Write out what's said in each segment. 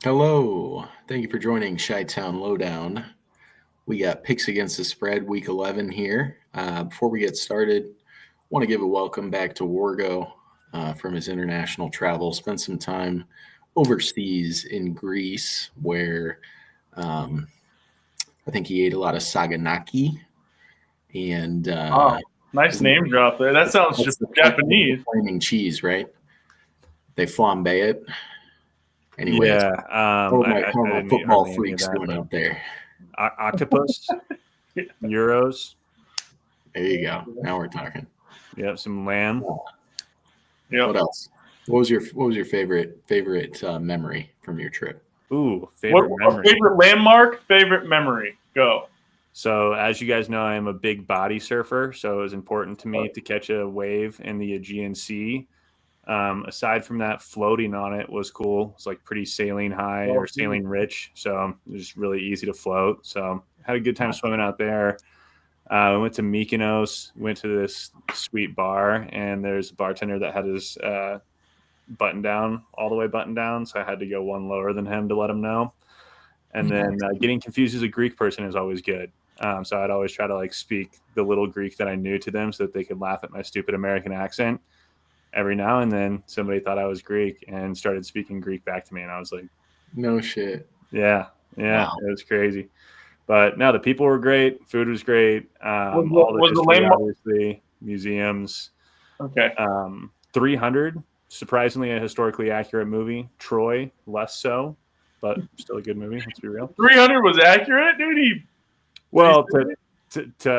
Hello. Thank you for joining Chi-Town Lowdown. We got picks against the spread week 11 here. Before we get started, I want to give a welcome back to Wargo from his international travel. Spent some time overseas in Greece where I think he ate a lot of saganaki. And nice name drop there. That sounds just Japanese. Flaming cheese, right? They flambe it. Anyways, yeah, my football freaks doing out there. Octopus, Euros. There you go. Now we're talking. Yep, some lamb. Yep. What else? What was your favorite memory from your trip? Ooh, favorite memory. Favorite landmark, favorite memory. Go. So as you guys know, I am a big body surfer, so it was important to me to catch a wave in the Aegean Sea. Aside from that, floating on it was cool. It's like pretty saline high or saline rich, so it was really easy to float. So had a good time swimming out there. We went to Mykonos, went to this sweet bar, and there's a bartender that had his button down, all the way buttoned down, so I had to go one lower than him to let him know. And then getting confused as a Greek person is always good. So I'd always try to speak the little Greek that I knew to them so that they could laugh at my stupid American accent. Every now and then somebody thought I was Greek and started speaking Greek back to me. And I was like, no shit. Yeah. Wow. It was crazy. But no, the people were great. Food was great. All the history, obviously, museums. Okay. 300, surprisingly a historically accurate movie. Troy, less so, but still a good movie. Let's be real. 300 was accurate, dude. Well, to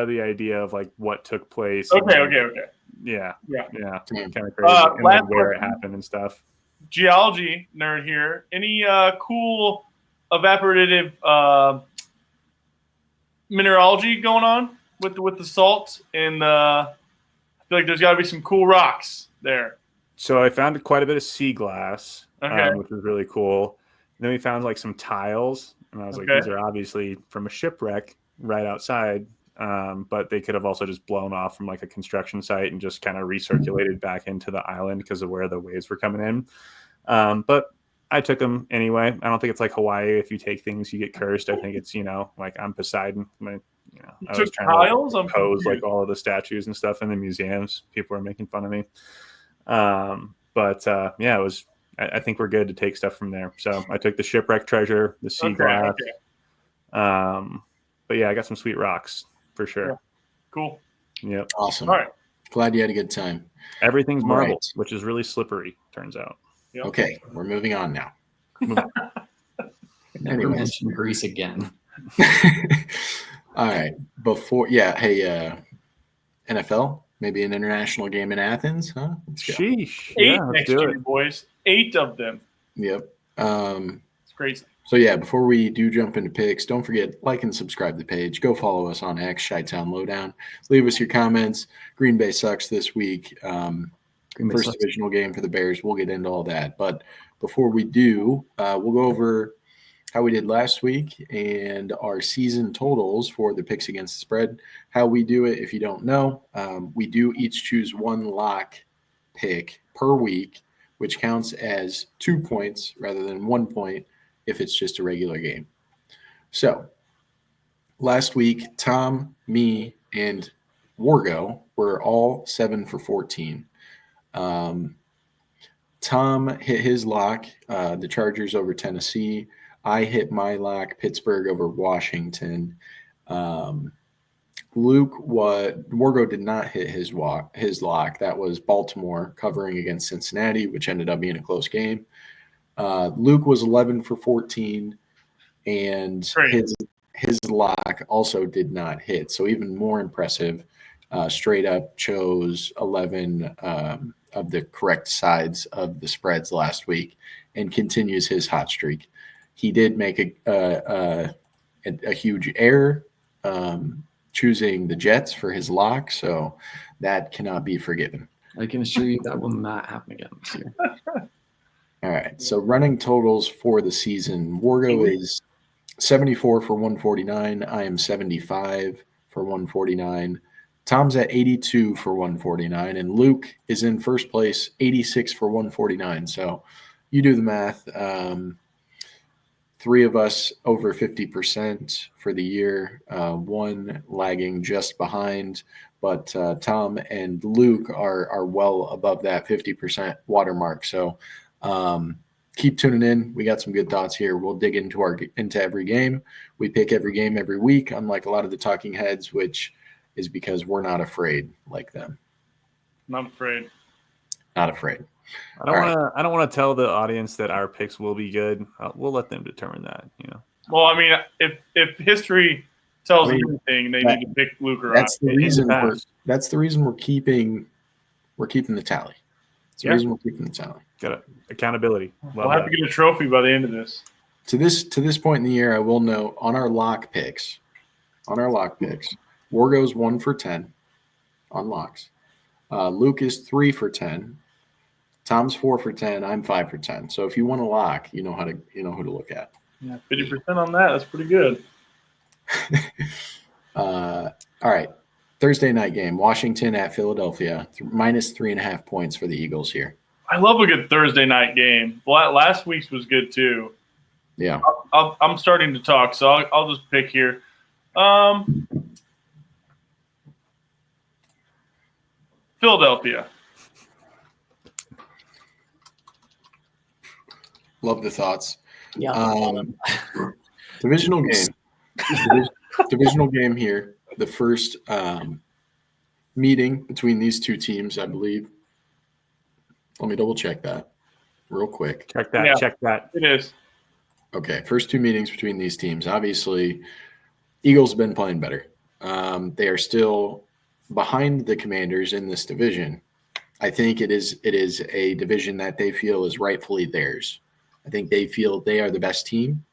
the idea of what took place. Okay. Yeah. Kind of crazy. And where it happened and stuff. Geology nerd here. Any cool evaporative mineralogy going on with the salt? And I feel like there's got to be some cool rocks there. So I found quite a bit of sea glass, which was really cool. And then we found some tiles, and I was like, these are obviously from a shipwreck right outside. But they could have also just blown off from a construction site and just kind of recirculated back into the island because of where the waves were coming in. But I took them anyway. I don't think it's like Hawaii. If you take things, you get cursed. I think it's, I'm Poseidon. I was trying to pose all of the statues and stuff in the museums. People were making fun of me. It was, I think we're good to take stuff from there. So I took the shipwreck treasure, the sea glass. But yeah, I got some sweet rocks. For sure. Yeah. Cool. Yep. Awesome. All right. Glad you had a good time. Everything's marble, which is really slippery, turns out. Yep. Okay, we're moving on now. Never mention Greece again. All right. NFL, maybe an international game in Athens, huh? Sheesh. 8 next year, boys. 8 of them. Yep. It's crazy. So, before we do jump into picks, don't forget, like and subscribe to the page. Go follow us on X, Chi-Town Lowdown. Leave us your comments. Green Bay sucks this week. First divisional game for the Bears. We'll get into all that. But before we do, we'll go over how we did last week and our season totals for the picks against the spread. How we do it, if you don't know, we do each choose one lock pick per week, which counts as 2 points rather than 1 point if it's just a regular game. So last week, Tom, me, and Wargo were all 7 for 14. Tom hit his lock, the Chargers over Tennessee. I hit my lock, Pittsburgh over Washington. Wargo did not hit his lock. That was Baltimore covering against Cincinnati, which ended up being a close game. Luke was 11 for 14, and his lock also did not hit. So even more impressive, straight up chose 11 of the correct sides of the spreads last week and continues his hot streak. He did make a huge error choosing the Jets for his lock, so that cannot be forgiven. I can assure you that will not happen again this year. All right, so running totals for the season. Wargo is 74 for 149. I am 75 for 149. Tom's at 82 for 149. And Luke is in first place, 86 for 149. So you do the math. 3 of us over 50% for the year, 1 lagging just behind. But Tom and Luke are well above that 50% watermark. So keep tuning in. We got some good thoughts here. We'll dig into every game. We pick every game every week, unlike a lot of the talking heads, which is because we're not afraid like them. Not afraid. Not afraid. I don't want to tell the audience that our picks will be good. We'll let them determine that. Well, I mean, if history tells them anything, they need to pick Luke or That's the reason. That's the reason we're keeping the tally. That's the reason we're keeping the tally. Got it. Accountability. We'll have to get a trophy by the end of this. To this point in the year, I will note on our lock picks, Wargo's 1 for 10 on locks. Luke is 3 for 10. Tom's 4 for 10. I'm 5 for 10. So if you want to lock, you know who to look at. Yeah, 50% on that. That's pretty good. All right. Thursday night game, Washington at Philadelphia, minus 3.5 points for the Eagles here. I love a good Thursday night game. Last week's was good too. Yeah. I'm starting to talk, so I'll just pick here. Philadelphia. Love the thoughts. Yeah. Divisional game. Divisional game here. The first meeting between these two teams, I believe. Let me double check that real quick. Check that. Yeah, check that. It is. Okay, first 2 meetings between these teams. Obviously, Eagles have been playing better. They are still behind the Commanders in this division. I think it is a division that they feel is rightfully theirs. I think they feel they are the best team.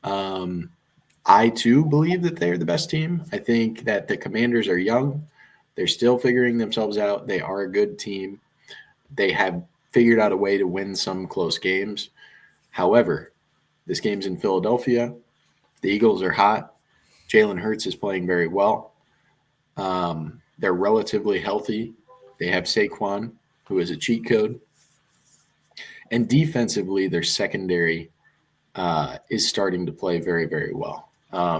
I, too, believe that they are the best team. I think that the Commanders are young. They're still figuring themselves out. They are a good team. They have figured out a way to win some close games. However, this game's in Philadelphia. The Eagles are hot. Jalen Hurts is playing very well. They're relatively healthy. They have Saquon, who is a cheat code. And defensively, their secondary is starting to play very, very well.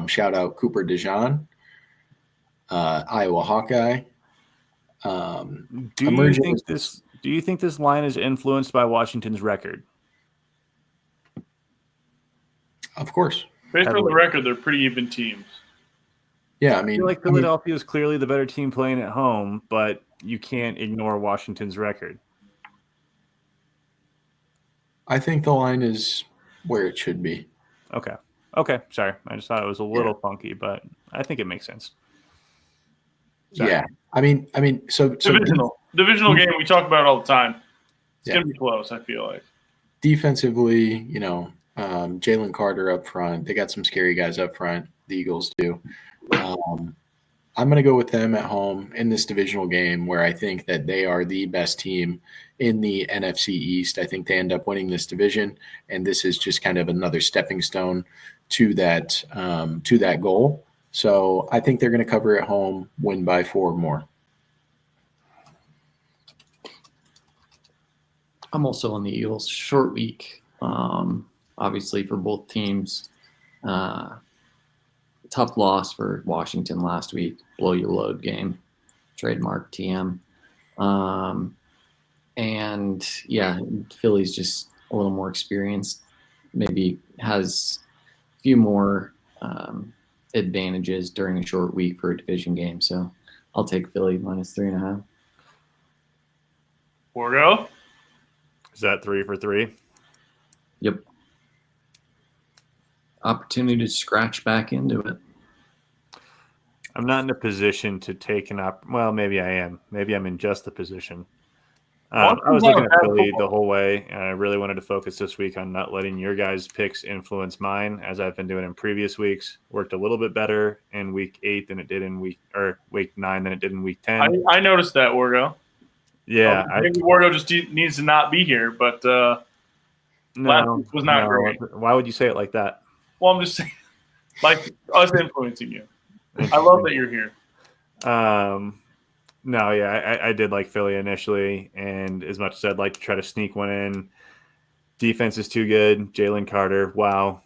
Shout out Cooper DeJean, Iowa Hawkeye. Do you think this line is influenced by Washington's record? Of course. Based on the record, they're pretty even teams. Yeah, I feel like Philadelphia is clearly the better team playing at home, but you can't ignore Washington's record. I think the line is where it should be. Okay. Sorry. I just thought it was a little funky, but I think it makes sense. Sorry. Yeah. I mean, so divisional game, we talk about it all the time. It's going to be close, I feel like. Defensively, Jalen Carter up front. They got some scary guys up front. The Eagles do. I'm going to go with them at home in this divisional game where I think that they are the best team in the NFC East. I think they end up winning this division, and this is just kind of another stepping stone to that goal. So I think they're going to cover at home, win by 4 or more. I'm also on the Eagles. Short week, obviously, for both teams. Tough loss for Washington last week. Blow your load game. Trademark TM. And, Philly's just a little more experienced. Maybe has a few more advantages during a short week for a division game. So I'll take Philly minus 3.5. Wargo? Is that 3 for 3? Yep. Opportunity to scratch back into it. I'm not in a position to take well, maybe I am. Maybe I'm in just the position. I was looking at Philly the whole way, and I really wanted to focus this week on not letting your guys' picks influence mine, as I've been doing in previous weeks. Worked a little bit better in week 8 than it did in week 9 than it did in week 10. I noticed that, Wargo. Yeah. Maybe Wargo just needs to not be here, but last week was not great. Why would you say it like that? Well, I'm just saying, like us influencing you. I love that you're here. No, yeah, I did like Philly initially, and as much as I'd like to try to sneak one in, defense is too good. Jalen Carter, wow,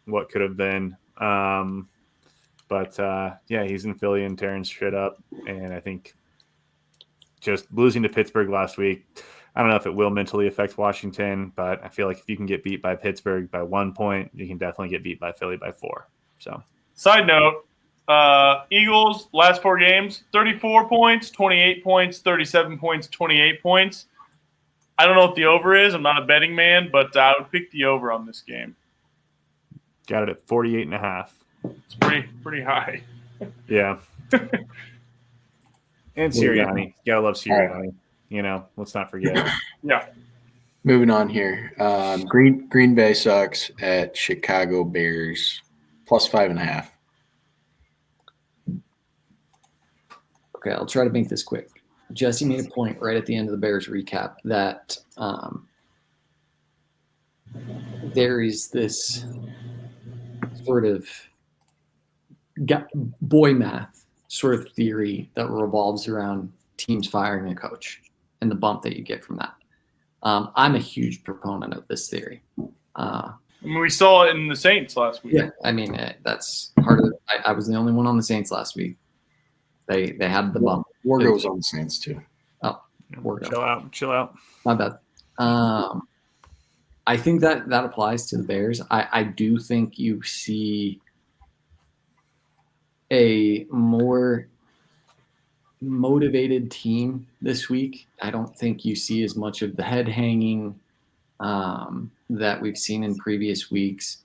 what could have been. But he's in Philly and tearing shit up. And I think just losing to Pittsburgh last week, I don't know if it will mentally affect Washington, but I feel like if you can get beat by Pittsburgh by 1 point, you can definitely get beat by Philly by 4. So, side note, Eagles last 4 games, 34 points, 28 points, 37 points, 28 points. I don't know what the over is. I'm not a betting man, but I would pick the over on this game. Got it at 48.5. It's pretty high. Yeah. And Sirianni. You gotta love Sirianni. Let's not forget. Yeah. Moving on here. Green Bay sucks at Chicago Bears plus 5.5. Okay, I'll try to make this quick. Jesse made a point right at the end of the Bears recap that there is this sort of boy math sort of theory that revolves around teams firing a coach and the bump that you get from that. I'm a huge proponent of this theory. We saw it in the Saints last week. Yeah, I mean, that's part of it. I was the only one on the Saints last week. They had the bump. Wargo was on the Saints too. Oh, Wargo. Chill out. My bad. I think that applies to the Bears. I do think you see a more motivated team this week. I don't think you see as much of the head hanging that we've seen in previous weeks.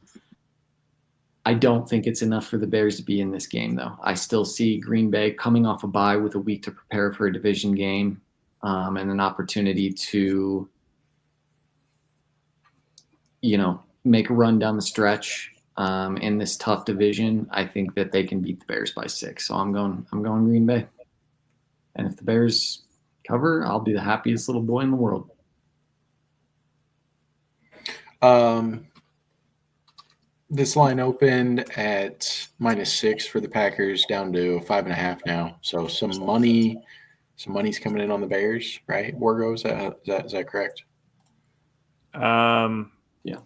I don't think it's enough for the Bears to be in this game, though. I still see Green Bay coming off a bye with a week to prepare for a division game and an opportunity to, make a run down the stretch in this tough division. I think that they can beat the Bears by 6. So I'm going Green Bay. And if the Bears cover, I'll be the happiest little boy in the world. This line opened at -6 for the Packers, down to 5.5 now. So some money's coming in on the Bears, right? Wargo, is that correct? Yeah.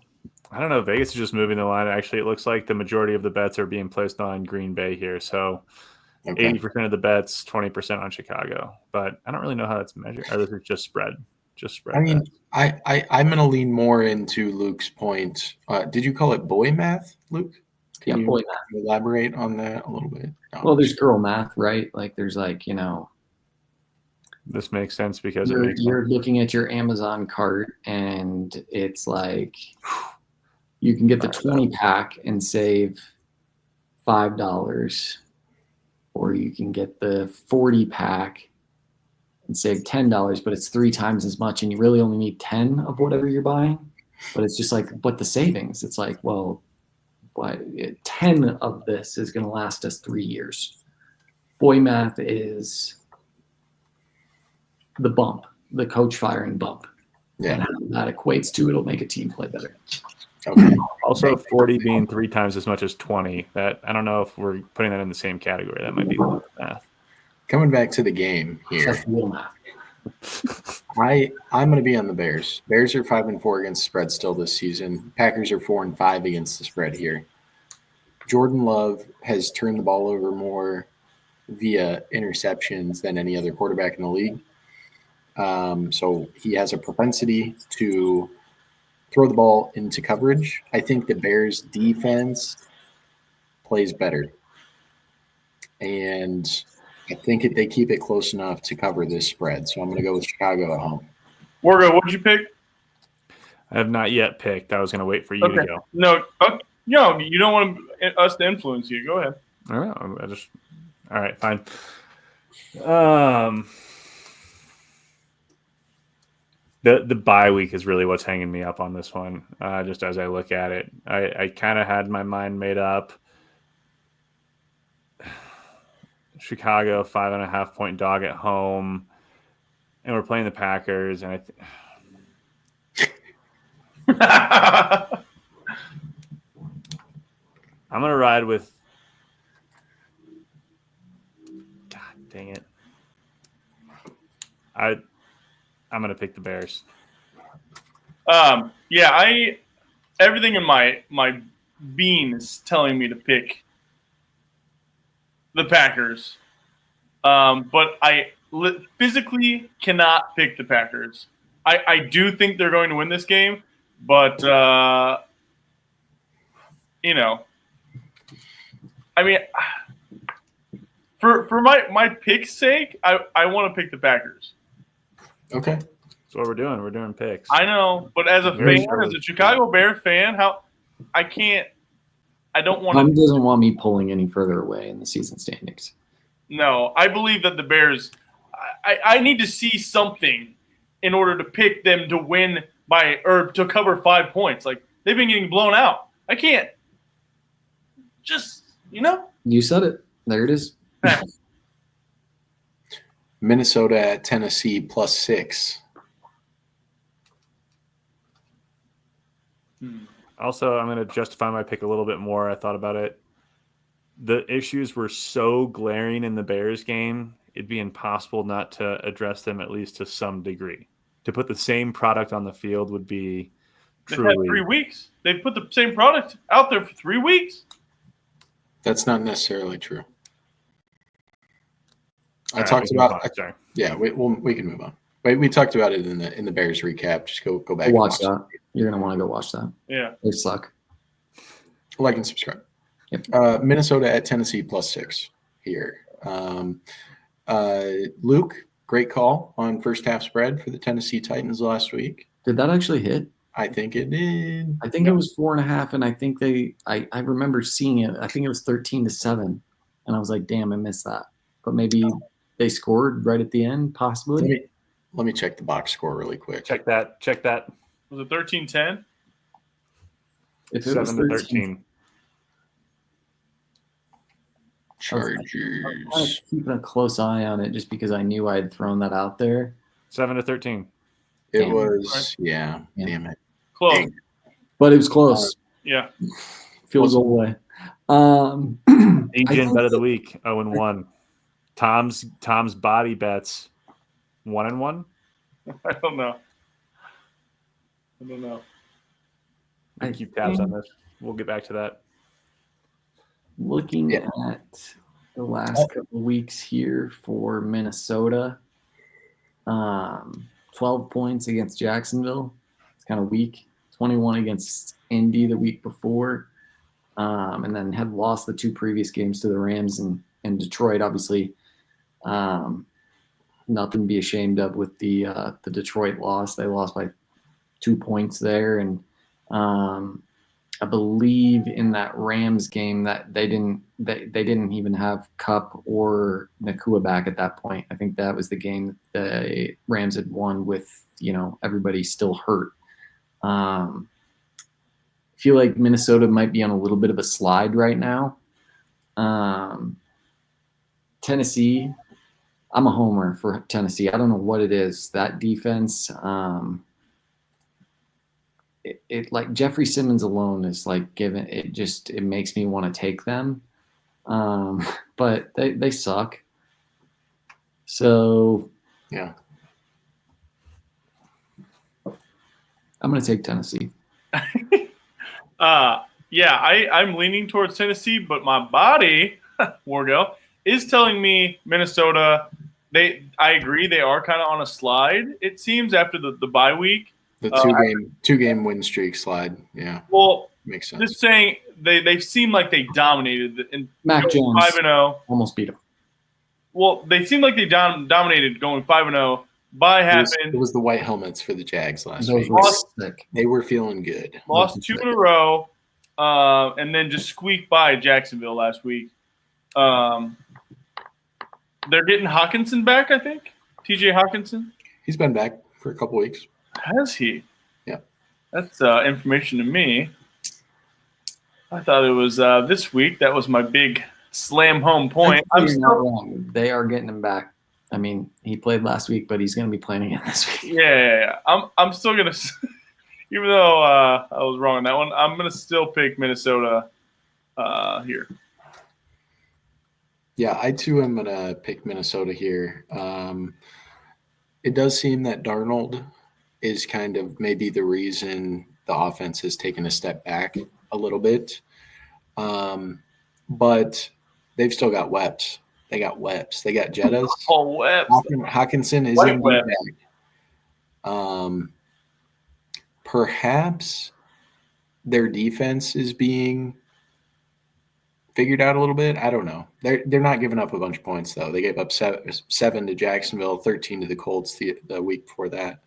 I don't know. Vegas is just moving the line. Actually, it looks like the majority of the bets are being placed on Green Bay here. So 80% of the bets, 20% on Chicago. But I don't really know how that's measured. Or this is just spread. I mean, I'm going to lean more into Luke's point. Did you call it boy math, Luke? Can you boy math. Elaborate on that a little bit? No. Well, there's girl math, right? Like there's this makes sense because you're looking at your Amazon cart and it's like you can get the 20 pack and save $5, or you can get the 40 pack and save $10, but it's 3 times as much, and you really only need 10 of whatever you're buying. But it's just like, but the savings, it's like, well, 10 of this is going to last us 3 years. Boy math is the bump, the coach firing bump. Yeah. And how that equates to it'll make a team play better. Okay. Also, 40 being 3 times as much as 20. That I don't know if we're putting that in the same category. That might be the math. Coming back to the game here. That's real math. I'm going to be on the Bears. Bears are 5-4 against the spread still this season. Packers are 4-5 against the spread here. Jordan Love has turned the ball over more via interceptions than any other quarterback in the league. So he has a propensity to throw the ball into coverage. I think the Bears defense plays better. And I think they keep it close enough to cover this spread. So I'm going to go with Chicago at home. Wargo, what did you pick? I have not yet picked. I was going to wait for you to go. No, you don't want us to influence you. Go ahead. I don't know. All right, fine. The bye week is really what's hanging me up on this one. Just as I look at it, I kind of had my mind made up. Chicago 5.5-point dog at home, and we're playing the Packers. And I'm gonna ride with. God dang it! I'm gonna pick the Bears. Everything in my beans telling me to pick the Packers. But I physically cannot pick the Packers. I do think they're going to win this game, but I mean, for my pick's sake, I want to pick the Packers. Okay. That's what we're doing. We're doing picks. I know, but as a fan, as a Chicago Bears fan, I don't want to. Mine doesn't want me pulling any further away in the season standings. No, I believe that the Bears. I need to see something in order to pick them to win or to cover 5 points. Like, they've been getting blown out. I can't. Just, You said it. There it is. Minnesota at Tennessee +6. Also, I'm going to justify my pick a little bit more. I thought about it. The issues were so glaring in the Bears game, it'd be impossible not to address them at least to some degree. To put the same product on the field would be truly. They've had 3 weeks. They've put the same product out there for 3 weeks. That's not necessarily true. We can move on. Wait, we talked about it in the Bears recap. Just go back and watch that. You're gonna want to go watch that. Yeah, they suck. Like and subscribe. Yep. Minnesota at Tennessee +6 here. Luke, great call on first half spread for the Tennessee Titans last week. Did that actually hit? I think it did. I think it was 4.5, and I think I remember seeing it. I think it was 13-7, and I was like, "Damn, I missed that." But maybe they scored right at the end, possibly. Let me check the box score really quick. Check that. Was it 13-10? If it was 7-13. Chargers. I was keeping a close eye on it just because I knew I had thrown that out there. 7-13. It was, yeah. Damn it. Close. Dang. But it was close. Yeah. Feels all the way. Agent bet of the week, 0-1. Tom's body bets, 1-1. I don't know. I keep tabs on this. We'll get back to that. Looking at the last couple of weeks here for Minnesota, 12 points against Jacksonville. It's kind of weak. 21 against Indy the week before, and then had lost the 2 previous games to the Rams and Detroit. Obviously, nothing to be ashamed of with the Detroit loss. They lost by 2 points there, and I believe in that Rams game that they didn't even have Kupp or Nakua back at that point. I think that was the game that the Rams had won with everybody still hurt. I feel like Minnesota might be on a little bit of a slide right now. Tennessee, I'm a homer for Tennessee. I don't know what it is. That defense, it like Jeffrey Simmons alone is like given it makes me want to take them. But they suck. So yeah. I'm going to take Tennessee. I'm leaning towards Tennessee, but my body, Wargo, is telling me Minnesota. I agree, they are kind of on a slide, it seems, after the bye week. The two game win streak slide. Yeah. Well, makes sense. Just saying they seem like they dominated. Mac Jones 5-0. Almost beat them. Well, they seem like they dominated going 5-0. Bye happened. It was the white helmets for the Jags last Those week. They were feeling good. Lost 2 in a row, and then just squeaked by Jacksonville last week. They're getting Hawkinson back, I think. TJ Hawkinson. He's been back for a couple weeks. Has he? Yeah. That's information to me. I thought it was this week. That was my big slam home point. I'm not wrong. They are getting him back. I mean, he played last week, but he's going to be playing again this week. Yeah. I'm still going to – even though I was wrong on that one, I'm going to still pick Minnesota here. Yeah, I too am going to pick Minnesota here. It does seem that Darnold is kind of maybe the reason the offense has taken a step back a little bit. But they've still got Weps. They got Weps. They got Jettas. Oh, Webb. Hawkinson is White in Webb. back. Perhaps their defense is being figured out a little bit. I don't know. They're not giving up a bunch of points though. They gave up 7 to Jacksonville, 13 to the Colts the week before that.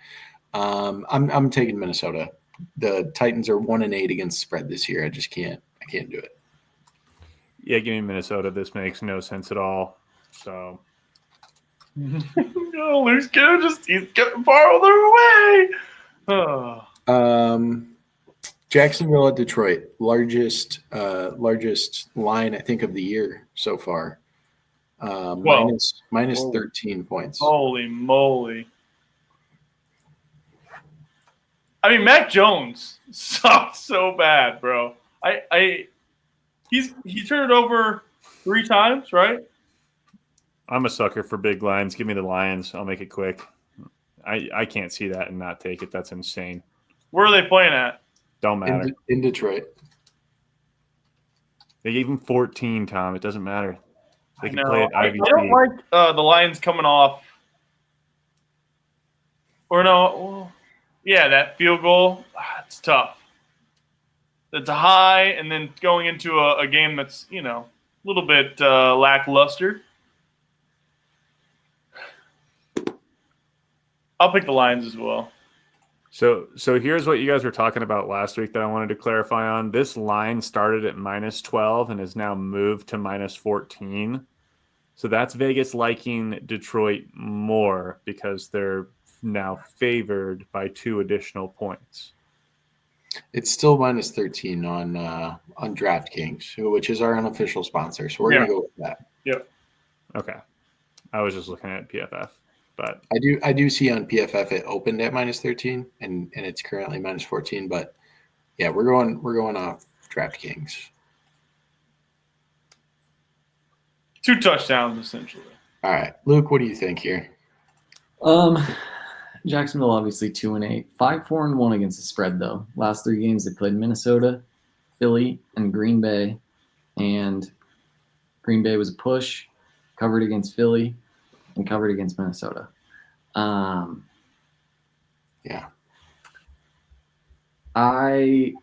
I'm taking Minnesota. The Titans are 1-8 against the spread this year. I can't do it. Yeah, give me Minnesota. This makes no sense at all. So No, Luke's he's getting farther away. Oh. Jacksonville at Detroit, largest line I think of the year so far. Minus 13 points. Holy moly! I mean, Mac Jones sucks so bad, bro. He turned it over 3 times, right? I'm a sucker for big lines. Give me the Lions. I'll make it quick. I can't see that and not take it. That's insane. Where are they playing at? Don't matter. In Detroit. They gave him 14, Tom. It doesn't matter. They can No, play at I IVT. don't like the Lions coming off. Or no, yeah, that field goal. It's tough. It's a high, and then going into a game that's a little bit lackluster. I'll pick the Lions as well. So here's what you guys were talking about last week that I wanted to clarify on. This line started at -12 and has now moved to -14. So that's Vegas liking Detroit more because they're now favored by 2 additional points. It's still -13 on DraftKings, which is our unofficial sponsor. So we're gonna go with that. Yep. Okay. I was just looking at PFF. But I do see on PFF it opened at -13 and it's currently -14. But yeah, we're going off DraftKings. 2 touchdowns essentially. All right, Luke, what do you think here? Jacksonville obviously 2-8, 5-4-1 against the spread though. Last 3 games they played Minnesota, Philly, and Green Bay, and Green Bay was a push, covered against Philly, and covered against Minnesota. Yeah. I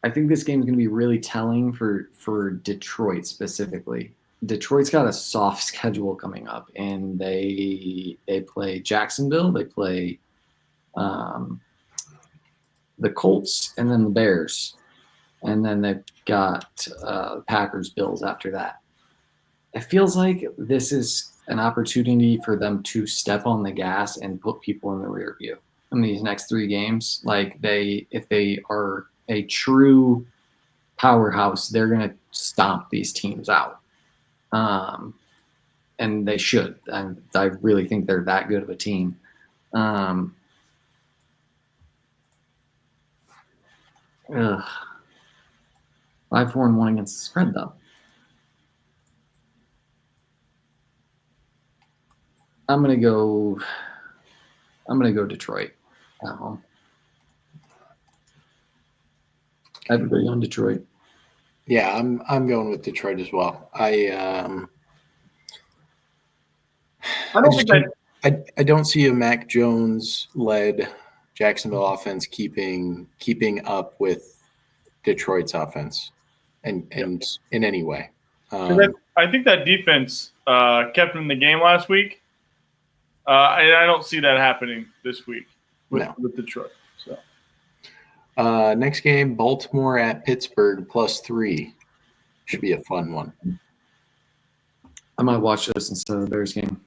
think this game is going to be really telling for Detroit specifically. Detroit's got a soft schedule coming up, and they play Jacksonville, they play the Colts, and then the Bears, and then they've got Packers, Bills after that. It feels like this is an opportunity for them to step on the gas and put people in the rear view in these next 3 games. Like if they are a true powerhouse, they're going to stomp these teams out. And they should. I really think they're that good of a team. 5-4-1 against the spread though. I'm gonna go Detroit at home. Everybody on Detroit. Yeah, I'm going with Detroit as well. I don't see a Mac Jones led Jacksonville offense keeping up with Detroit's offense and in any way. I think that defense kept them in the game last week. And I don't see that happening this week with Detroit. So next game, Baltimore at Pittsburgh +3. Should be a fun one. I might watch this instead of the Bears game.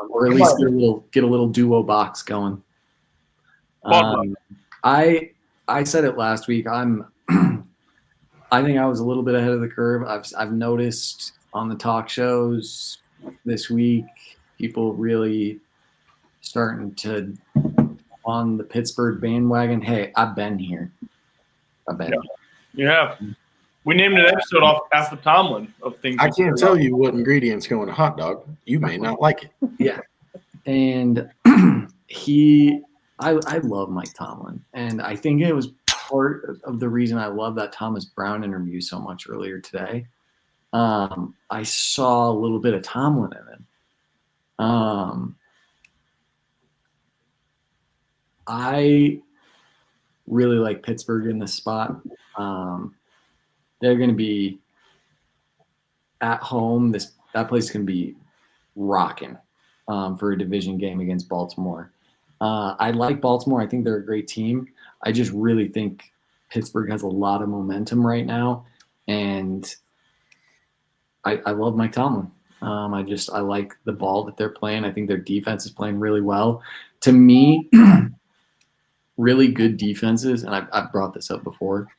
Or at least get a little duo box going. I said it last week. I think I was a little bit ahead of the curve. I've noticed on the talk shows this week, people really starting to on the Pittsburgh bandwagon. Hey, I've been here. Yeah. We named an episode off after Tomlin of things. I can't tell you what ingredients go in a hot dog. You may not like it. Yeah. And I love Mike Tomlin. And I think it was part of the reason I love that Thomas Brown interview so much earlier today. I saw a little bit of Tomlin in him. I really like Pittsburgh in this spot. They're going to be at home. That place is going to be rocking for a division game against Baltimore. I like Baltimore. I think they're a great team. I just really think Pittsburgh has a lot of momentum right now, and I love Mike Tomlin. I like the ball that they're playing. I think their defense is playing really well. To me, really good defenses, and I've brought this up before,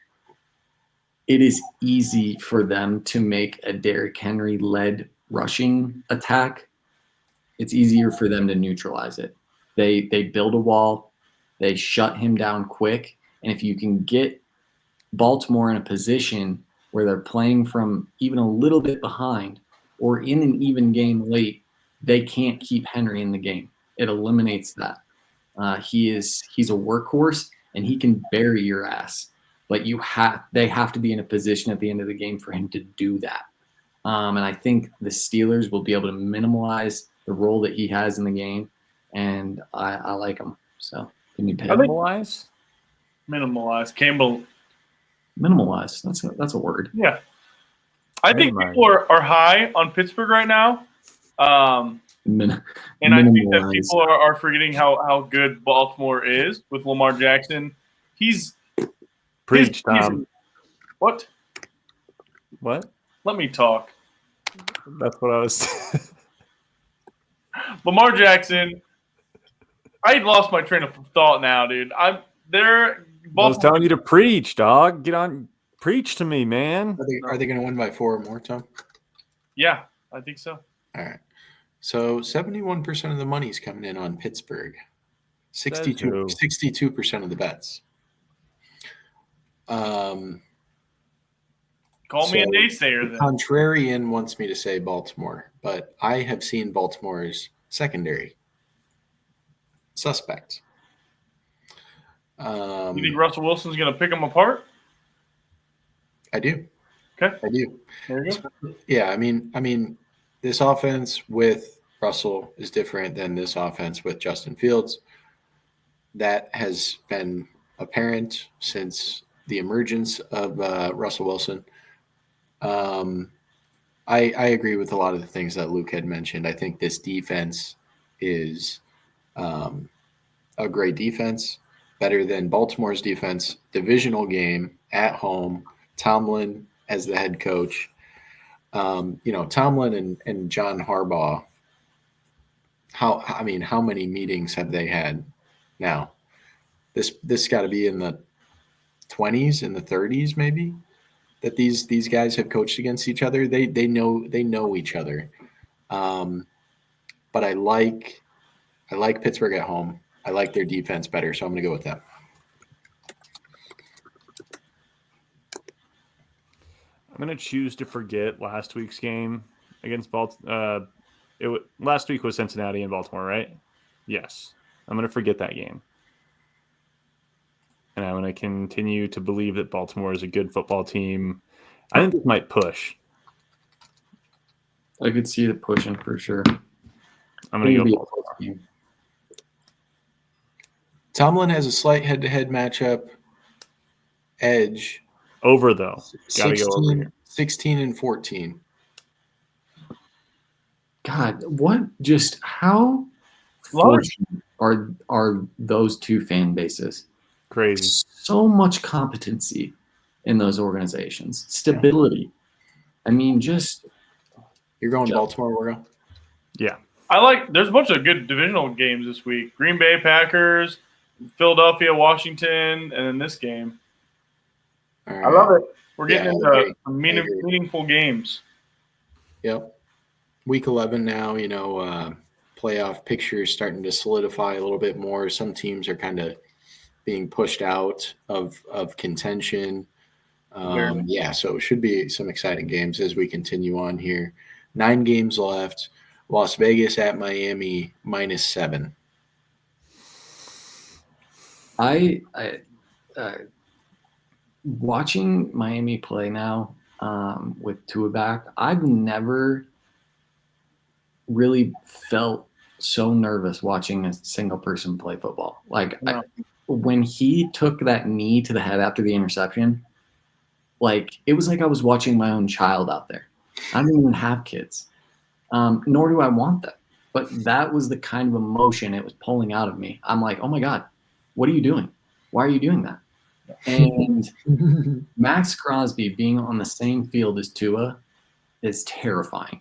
it is easy for them to make a Derrick Henry-led rushing attack. It's easier for them to neutralize it. They build a wall. They shut him down quick. And if you can get Baltimore in a position where they're playing from even a little bit behind or in an even game late, they can't keep Henry in the game. It eliminates that. He's a workhorse, and he can bury your ass. But they have to be in a position at the end of the game for him to do that. And I think the Steelers will be able to minimize the role that he has in the game, and I like him. So give me Pitt. Minimalize? Minimalize. Campbell. Minimalize. That's a word. Yeah. I think people are high on Pittsburgh right now. And I think that people are forgetting how good Baltimore is with Lamar Jackson. Preach, Tom. What? What? Let me talk. That's what I was. Lamar Jackson. I lost my train of thought now, dude. I was telling you to preach, dog. Get on, preach to me, man. Are they going to win by 4 or more, Tom? Yeah, I think so. All right. So 71% of the money is coming in on Pittsburgh. 62% of the bets. Call me a naysayer then. Contrarian wants me to say Baltimore, but I have seen Baltimore's secondary suspect. You think Russell Wilson's going to pick them apart? I do. Okay. I do. There you go. Yeah, I mean, this offense with Russell is different than this offense with Justin Fields. That has been apparent since the emergence of Russell Wilson. I agree with a lot of the things that Luke had mentioned. I think this defense is a great defense, better than Baltimore's defense. Divisional game at home. Tomlin as the head coach. Tomlin and John Harbaugh. How many meetings have they had now? This got to be in the 20s, in the 30s, maybe, that these guys have coached against each other. They know each other. But I like Pittsburgh at home. I like their defense better, so I'm going to go with them. I'm going to choose to forget last week's game against Baltimore. Last week was Cincinnati and Baltimore, right? Yes. I'm going to forget that game. And I'm going to continue to believe that Baltimore is a good football team. I think this might push. I could see it pushing for sure. I'm going to go Baltimore. Tomlin has a slight head-to-head matchup edge. Over, though. Got to go over here. 16-14. God, how fortunate are those two fan bases? Crazy. So much competency in those organizations. Stability. I mean, You're going Baltimore, Wargo? Yeah. There's a bunch of good divisional games this week. Green Bay Packers, Philadelphia, Washington, and then this game. All right. I love it. We're getting into meaningful games. Yep. Week 11 now, playoff picture is starting to solidify a little bit more. Some teams are kind of being pushed out of contention. So it should be some exciting games as we continue on here. 9 games left. Las Vegas at Miami, -7. Watching Miami play now with Tua back, I've never really felt so nervous watching a single person play football. Like when he took that knee to the head after the interception, like it was like I was watching my own child out there. I don't even have kids, nor do I want them. But that was the kind of emotion it was pulling out of me. I'm like, oh my God, what are you doing? Why are you doing that? And Max Crosby being on the same field as Tua is terrifying.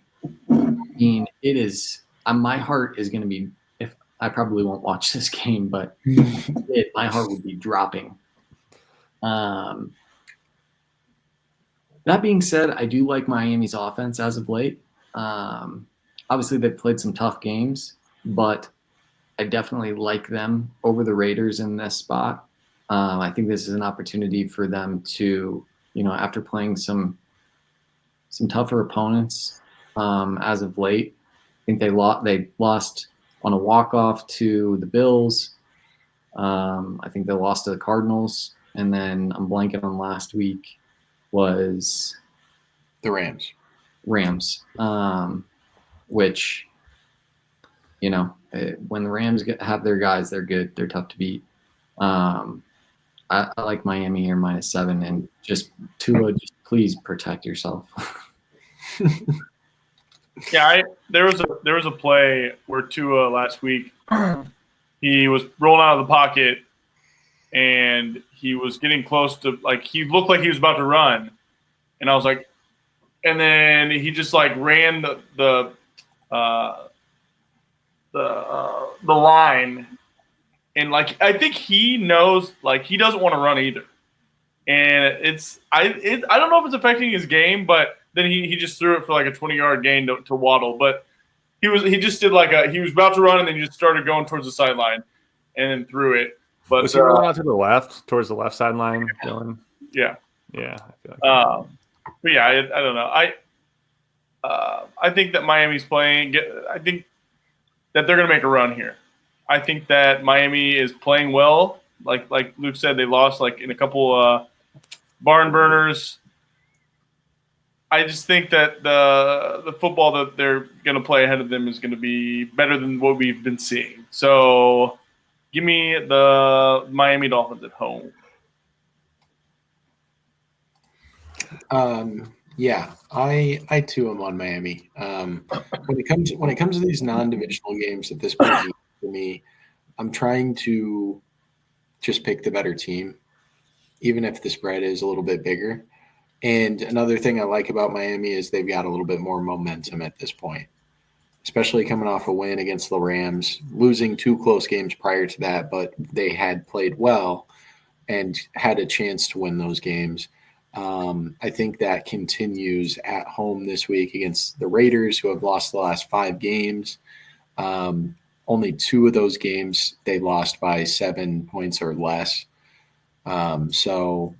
I mean, it is. My heart is going to be. If I probably won't watch this game, but my heart would be dropping. That being said, I do like Miami's offense as of late. Obviously, they've played some tough games, but I definitely like them over the Raiders in this spot. I think this is an opportunity for them to, after playing some tougher opponents as of late. I think they lost on a walk-off to the Bills. I think they lost to the Cardinals, and then I'm blanking on last week was the Rams. Which, when the Rams have their guys, they're good. They're tough to beat. I like Miami here -7, and just Tua, just please protect yourself. Yeah, there was a play where Tua last week, he was rolling out of the pocket, and he was getting close to, like, he looked like he was about to run, and I was like, and then he just like ran the line, and like I think he knows, like, he doesn't want to run either, and I don't know if it's affecting his game, but then he just threw it for like a 20-yard gain to Waddle, but he just did he was about to run, and then he just started going towards the sideline, and then threw it. But was he rolling out to the left, towards the left sideline, Dylan? Yeah. Yeah. I feel like but yeah, I don't know. I think that Miami's playing. I think that they're going to make a run here. I think that Miami is playing well. Like Luke said, they lost in a couple barn burners. I just think that the football that they're going to play ahead of them is going to be better than what we've been seeing. So give me the Miami Dolphins at home. Yeah, I too am on Miami. When it comes to these non-divisional games at this point for me, I'm trying to just pick the better team, even if the spread is a little bit bigger. And another thing I like about Miami is they've got a little bit more momentum at this point, especially coming off a win against the Rams, losing 2 close games prior to that, but they had played well and had a chance to win those games. I think that continues at home this week against the Raiders, who have lost the last 5 games. Only 2 of those games they lost by 7 points or less. So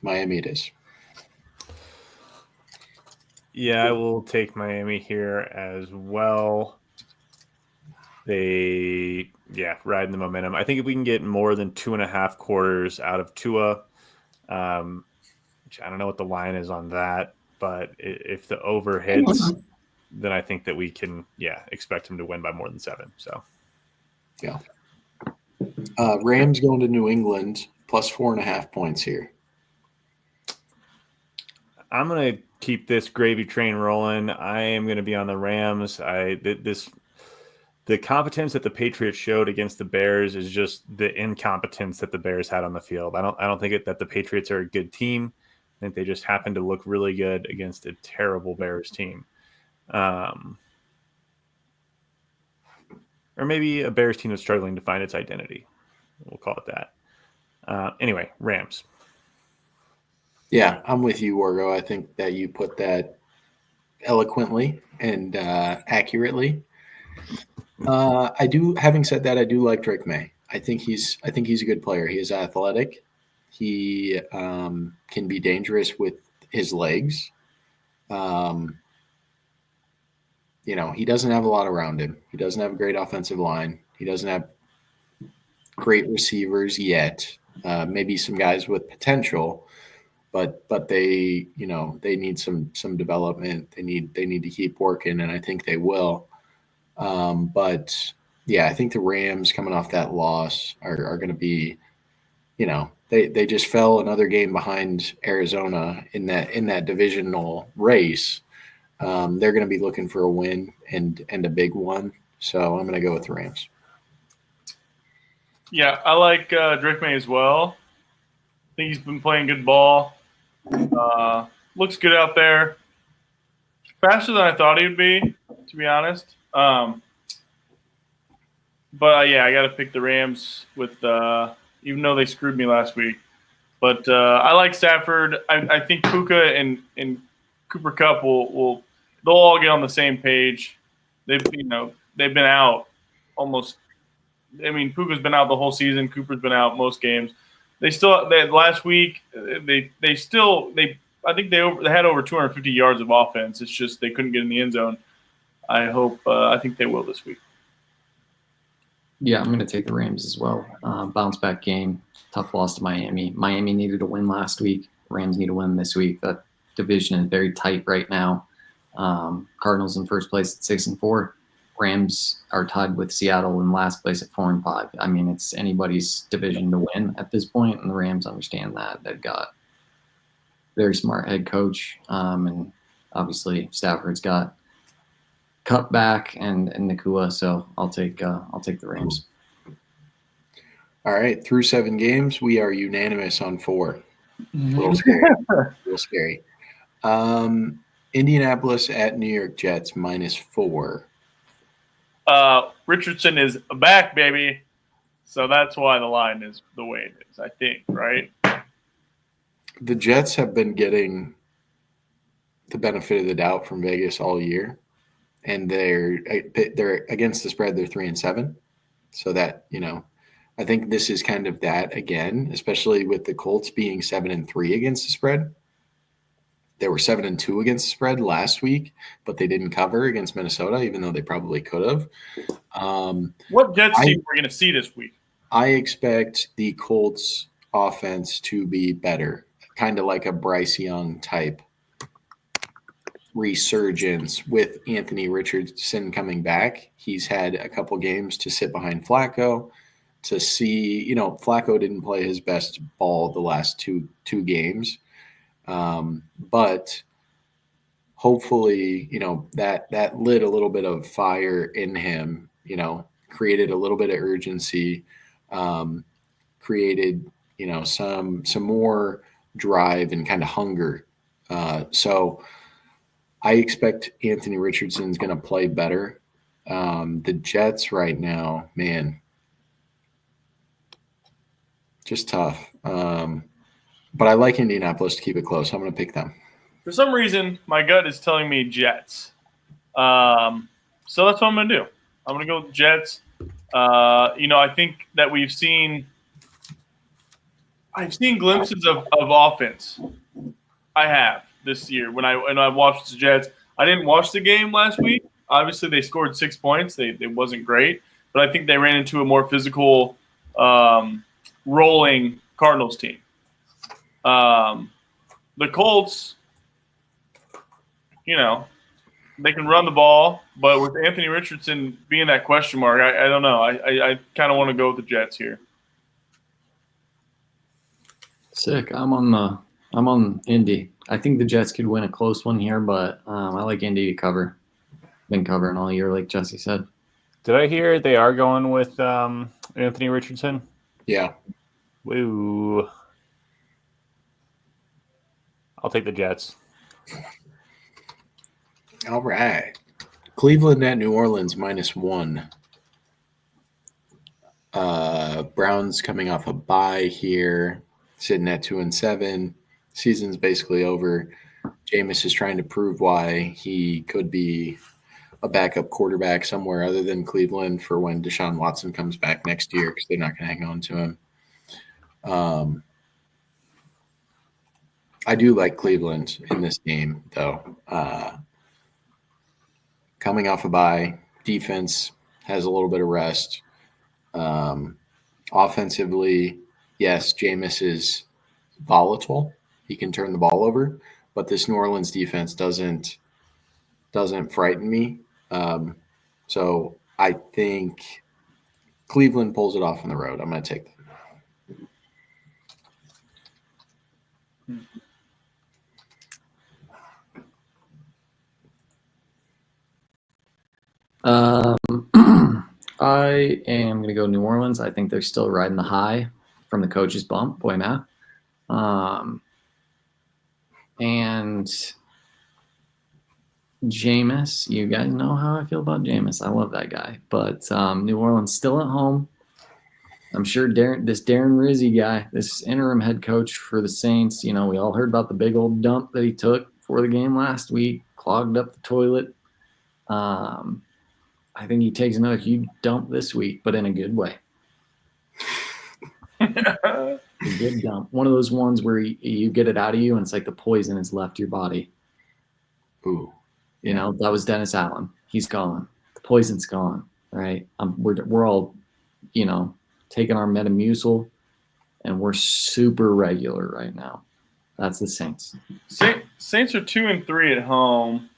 Miami it is. Yeah, I will take Miami here as well. They, riding the momentum. I think if we can get more than 2.5 quarters out of Tua, which I don't know what the line is on that, but if the over hits, then I think that we can, expect him to win by more than 7. So, yeah. Rams going to New England plus 4.5 points here. I'm going to keep this gravy train rolling. I am going to be on the Rams. The competence that the Patriots showed against the Bears is just the incompetence that the Bears had on the field. I don't think that the Patriots are a good team. I think they just happen to look really good against a terrible Bears team. Or maybe a Bears team that's struggling to find its identity. We'll call it that. Anyway, Rams. Yeah, I'm with you, Wargo. I think that you put that eloquently and accurately. Having said that, I do like Drake May. I think he's a good player. He is athletic. He can be dangerous with his legs. He doesn't have a lot around him. He doesn't have a great offensive line. He doesn't have great receivers yet. maybe some guys with potential, but they need some development. They need to keep working, and I think they will. But yeah, I think the Rams coming off that loss are going to be, they just fell another game behind Arizona in that divisional race. They're going to be looking for a win and a big one. So I'm going to go with the Rams. Yeah, I like Drake May as well. I think he's been playing good ball. Looks good out there. Faster than I thought he would be, to be honest. But yeah, I got to pick the Rams with even though they screwed me last week. But I like Stafford. I think Puka and Cooper Kupp they'll all get on the same page. They've been out almost. I mean, Puka's been out the whole season. Cooper's been out most games. Last week I think they had over 250 yards of offense. It's just they couldn't get in the end zone. I think they will this week. Yeah, I'm going to take the Rams as well. Bounce back game, tough loss to Miami. Miami needed a win last week. Rams need a win this week. That division is very tight right now. Cardinals in first place at 6-4. Rams are tied with Seattle in last place at 4-5. I mean, it's anybody's division to win at this point, and the Rams understand that. They've got very smart head coach, and obviously Stafford's got Cup back and Nakua, so I'll take the Rams. All right, through 7 games, we are unanimous on 4. A little scary. A little scary. Indianapolis at New York Jets -4. Richardson is back, baby. So that's why the line is the way it is, I think, right? The Jets have been getting the benefit of the doubt from Vegas all year, and they're against the spread. They're 3-7, so that I think this is kind of that again, especially with the Colts being 7-3 against the spread. They were 7-2 against the spread last week, but they didn't cover against Minnesota, even though they probably could have. What Jets team we're going to see this week? I expect the Colts offense to be better, kind of like a Bryce Young type resurgence with Anthony Richardson coming back. He's had a couple games to sit behind Flacco to see, Flacco didn't play his best ball the last two games. But hopefully, that lit a little bit of fire in him, created a little bit of urgency, created, some more drive and kind of hunger. So I expect Anthony Richardson's going to play better. The Jets right now, man, just tough. But I like Indianapolis to keep it close. I'm going to pick them. For some reason, my gut is telling me Jets. So that's what I'm going to do. I'm going to go with Jets. I think that I've seen glimpses of offense. I have this year when I watched the Jets. I didn't watch the game last week. Obviously, they scored 6 points. It wasn't great, but I think they ran into a more physical, rolling Cardinals team. The Colts, they can run the ball, but with Anthony Richardson being that question mark, I don't know. I kind of want to go with the Jets here. Sick. I'm on Indy. I think the Jets could win a close one here, but I like Indy to cover. Been covering all year, like Jesse said. Did I hear they are going with Anthony Richardson? Yeah. Woo. I'll take the Jets. All right. Cleveland at New Orleans -1. Browns coming off a bye here, sitting at 2-7. Season's basically over. Jameis is trying to prove why he could be a backup quarterback somewhere other than Cleveland for when Deshaun Watson comes back next year, because they're not going to hang on to him. I do like Cleveland in this game, though. Coming off a bye, defense has a little bit of rest. Offensively, yes, Jameis is volatile. He can turn the ball over, but this New Orleans defense doesn't frighten me. So I think Cleveland pulls it off on the road. I'm going to take them. I am going to go New Orleans. I think they're still riding the high from the coach's bump, boy math. And Jameis, you guys know how I feel about Jameis. I love that guy. But New Orleans still at home. I'm sure Darren Rizzi guy, this interim head coach for the Saints, we all heard about the big old dump that he took for the game last week, clogged up the toilet. I think he takes another huge dump this week, but in a good way. A good dump. One of those ones where you get it out of you and it's like the poison has left your body. Ooh. That was Dennis Allen. He's gone. The poison's gone, right? We're all, taking our Metamucil, and we're super regular right now. That's the Saints. Saints are 2-3 at home.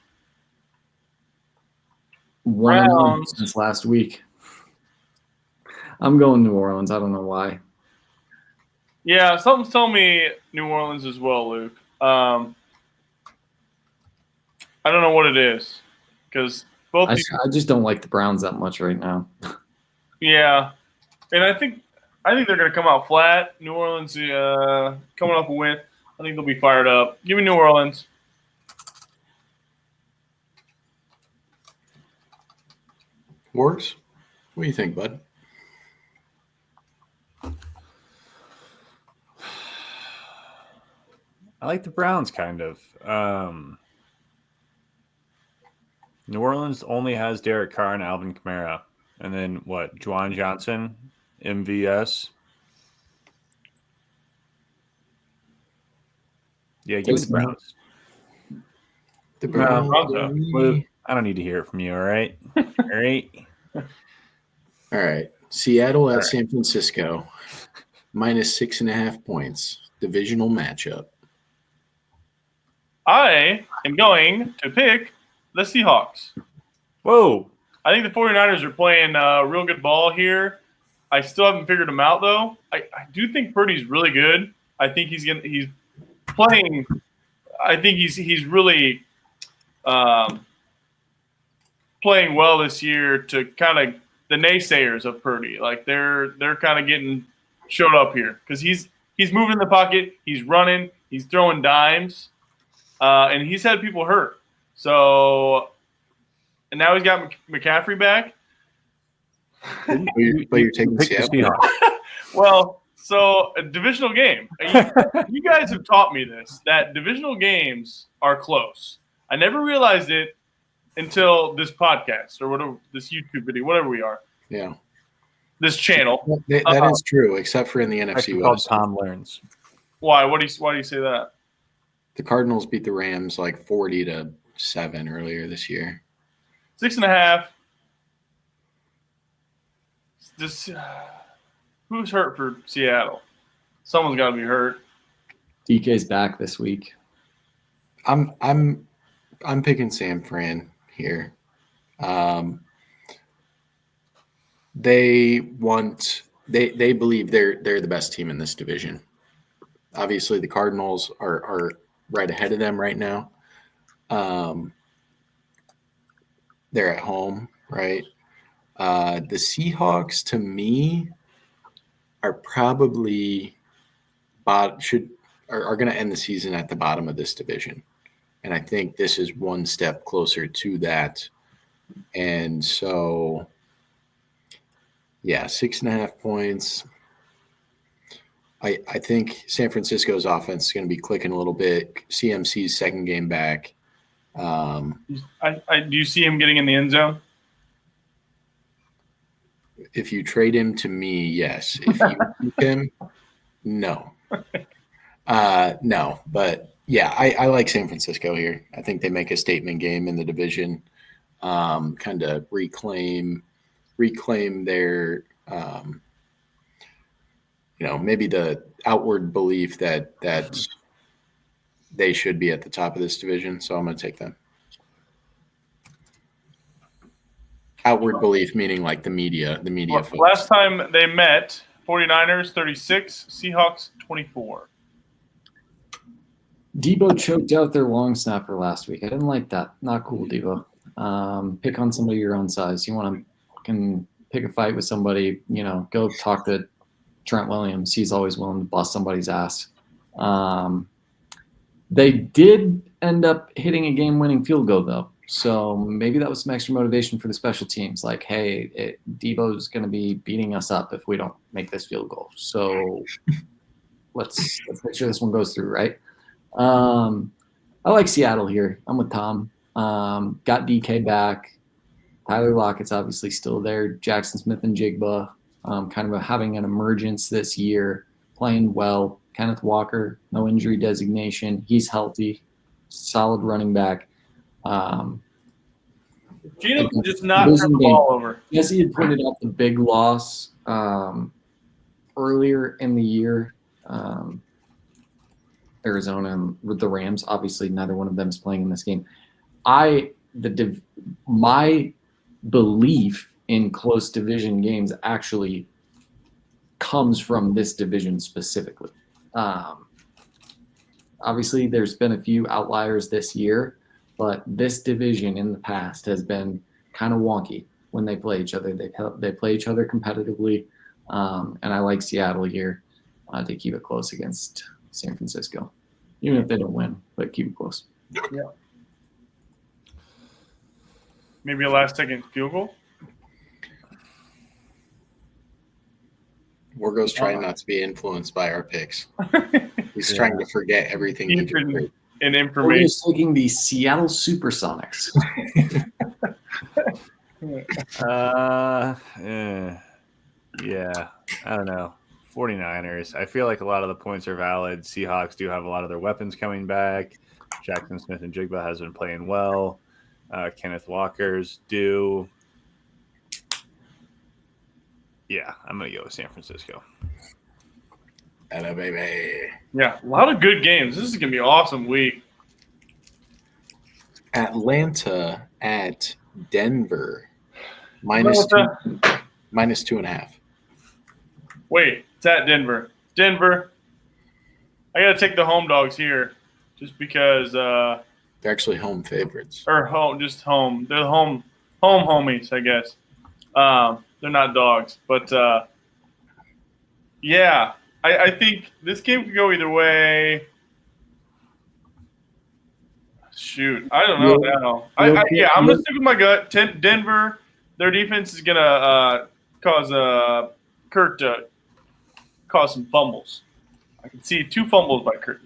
1-0 since last week. I'm going New Orleans. I don't know why. Yeah, something's telling me New Orleans as well, Luke. I don't know what it is because both. I just don't like the Browns that much right now. Yeah, and I think they're going to come out flat. New Orleans coming off a win. I think they'll be fired up. Give me New Orleans. Works. What do you think, bud? I like the Browns kind of. New Orleans only has Derek Carr and Alvin Kamara. And then what? Juwan Johnson, MVS. Yeah, give me the Browns. The Browns. I don't need to hear it from you, all right? All right. All right. Seattle at San Francisco. -6.5 points. Divisional matchup. I am going to pick the Seahawks. Whoa. I think the 49ers are playing real good ball here. I still haven't figured them out, though. I do think Purdy's really good. I think he's playing. I think he's really playing well this year to kind of the naysayers of Purdy. Like they're kind of getting showed up here because he's moving in the pocket, he's running, he's throwing dimes, and he's had people hurt. So, and now he's got McCaffrey back. But you're taking Seattle. Well, so a divisional game. You guys have taught me this, that divisional games are close. I never realized it until this podcast or whatever, this YouTube video, whatever we are. Yeah. This channel. That is true, except for in the NFC West. Tom learns. Why? Why do you say that? The Cardinals beat the Rams like 40-7 earlier this year. 6.5. Who's hurt for Seattle? Someone's got to be hurt. DK's back this week. I'm picking San Fran here. They believe they're the best team in this division. Obviously, the Cardinals are right ahead of them right now. They're at home, right? The Seahawks, to me, are probably are going to end the season at the bottom of this division, and I think this is one step closer to that. And so, yeah, 6.5 points. I think San Francisco's offense is going to be clicking a little bit. CMC's second game back. Do you see him getting in the end zone? If you trade him to me, yes. If you keep him, no. No, but yeah, I like San Francisco here. I think they make a statement game in the division, kind of reclaim their maybe the outward belief that they should be at the top of this division. So I'm going to take them. Outward belief meaning like the media. Folks. Last time they met, 49ers 36, Seahawks 24. Debo choked out their long snapper last week. I didn't like that. Not cool, Debo. Pick on somebody your own size. You want to pick a fight with somebody, go talk to Trent Williams. He's always willing to bust somebody's ass. They did end up hitting a game-winning field goal, though. So maybe that was some extra motivation for the special teams. Like, hey, Debo's going to be beating us up if we don't make this field goal. So let's make sure this one goes through, right? I like Seattle here. I'm with Tom. Got DK back. Tyler Lockett's obviously still there. Jackson Smith and Jigba kind of having an emergence this year, playing well. Kenneth Walker, no injury designation. He's healthy. Solid running back. Geno can just not turn the ball over. Yes, he had pointed out the big loss earlier in the year. Arizona and with the Rams. Obviously, neither one of them is playing in this game. My belief in close division games actually comes from this division specifically. Obviously, there's been a few outliers this year, but this division in the past has been kind of wonky when they play each other. They play each other competitively, and I like Seattle here to keep it close against San Francisco, even if they don't win, but keep it close. Yeah. Maybe a last-second field goal. Wargo's trying not to be influenced by our picks. He's trying to forget everything he did. And information. We're taking the Seattle Supersonics. Yeah, I don't know. 49ers. I feel like a lot of the points are valid. Seahawks do have a lot of their weapons coming back. Jackson Smith and Jigba has been playing well. Kenneth Walker's do. Yeah, I'm going to go with San Francisco. Hello, baby. Yeah, a lot of good games. This is going to be an awesome week. Atlanta at Denver. -2.5. Wait, it's at Denver. Denver. I got to take the home dogs here just because they're actually home favorites. Or home. They're the home homies, I guess. They're not dogs, but yeah, I think this game could go either way. Shoot, I don't know now. I'm gonna stick with my gut. Denver, their defense is gonna cause Kurt to cause some fumbles. I can see 2 fumbles by Kurt.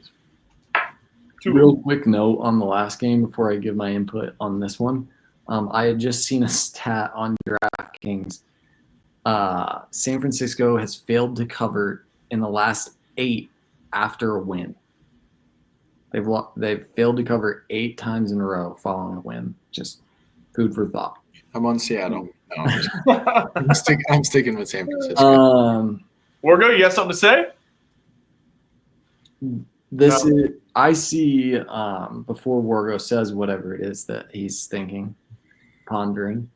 Real quick note on the last game before I give my input on this one. I had just seen a stat on DraftKings. San Francisco has failed to cover in the last 8 after a win. They've failed to cover 8 times in a row following a win. Just food for thought. I'm on Seattle. No, I'm sticking with San Francisco. Wargo, you got something to say? I see before Wargo says whatever it is that he's thinking, pondering.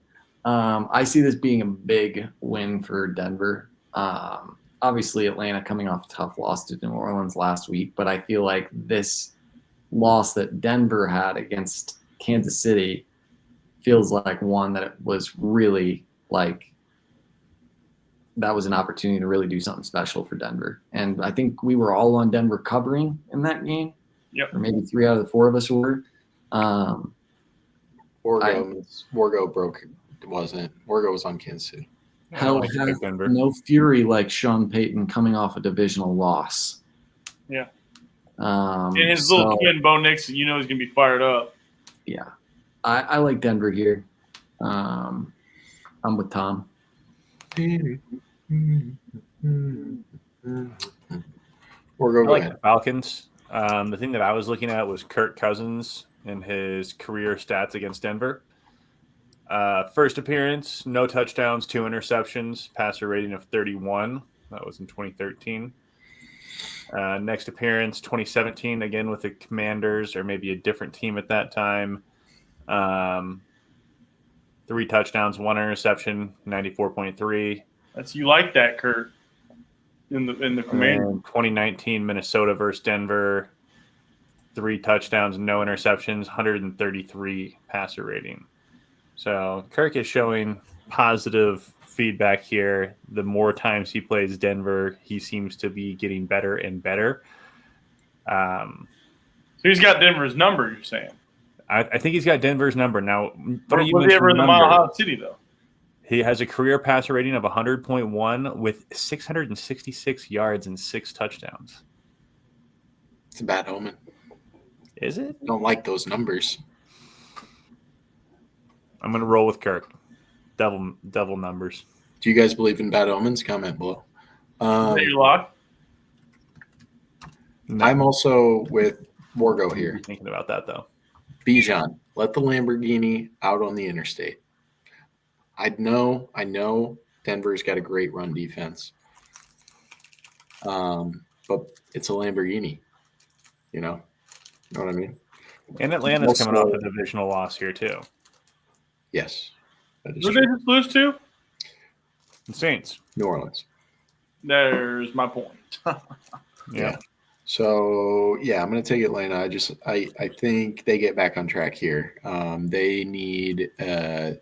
I see this being a big win for Denver. Obviously, Atlanta coming off a tough loss to New Orleans last week, but I feel like this loss that Denver had against Kansas City feels like one that it was really like that was an opportunity to really do something special for Denver. And I think we were all on Denver covering in that game. Yep. Or maybe 3 out of the 4 of us were. Wargo broke it. Wasn't. Wargo was on Kansas City. Hell, no fury like Sean Payton coming off a divisional loss. Yeah. And his little twin, Bo Nix, he's going to be fired up. Yeah. I like Denver here. I'm with Tom. Wargo, I like the Falcons. The thing that I was looking at was Kirk Cousins and his career stats against Denver. First appearance, no touchdowns, 2 interceptions, passer rating of 31. That was in 2013. Next appearance, 2017, again with the Commanders, or maybe a different team at that time. 3 touchdowns, 1 interception, 94.3. You like that, Kurt? In the Commanders. 2019 Minnesota versus Denver, 3 touchdowns, no interceptions, 133 passer rating. So Kirk is showing positive feedback here. The more times he plays Denver, he seems to be getting better and better. So he's got Denver's number, you're saying? I think he's got Denver's number. Now, was he ever in the Mile High City, though? He has a career passer rating of 100.1 with 666 yards and 6 touchdowns. It's a bad omen. Is it? I don't like those numbers. I'm going to roll with Kirk. Devil numbers. Do you guys believe in bad omens? Comment below. Is that your lock? No. I'm also with Wargo here. Thinking about that, though. Bijan, let the Lamborghini out on the interstate. I know Denver's got a great run defense. But it's a Lamborghini. You know what I mean? And Atlanta's coming off a divisional loss here, too. Yes. That is Who true. did they just lose to? The Saints. New Orleans. There's my point. Yeah. So I'm going to take Atlanta. I think they get back on track here. They need a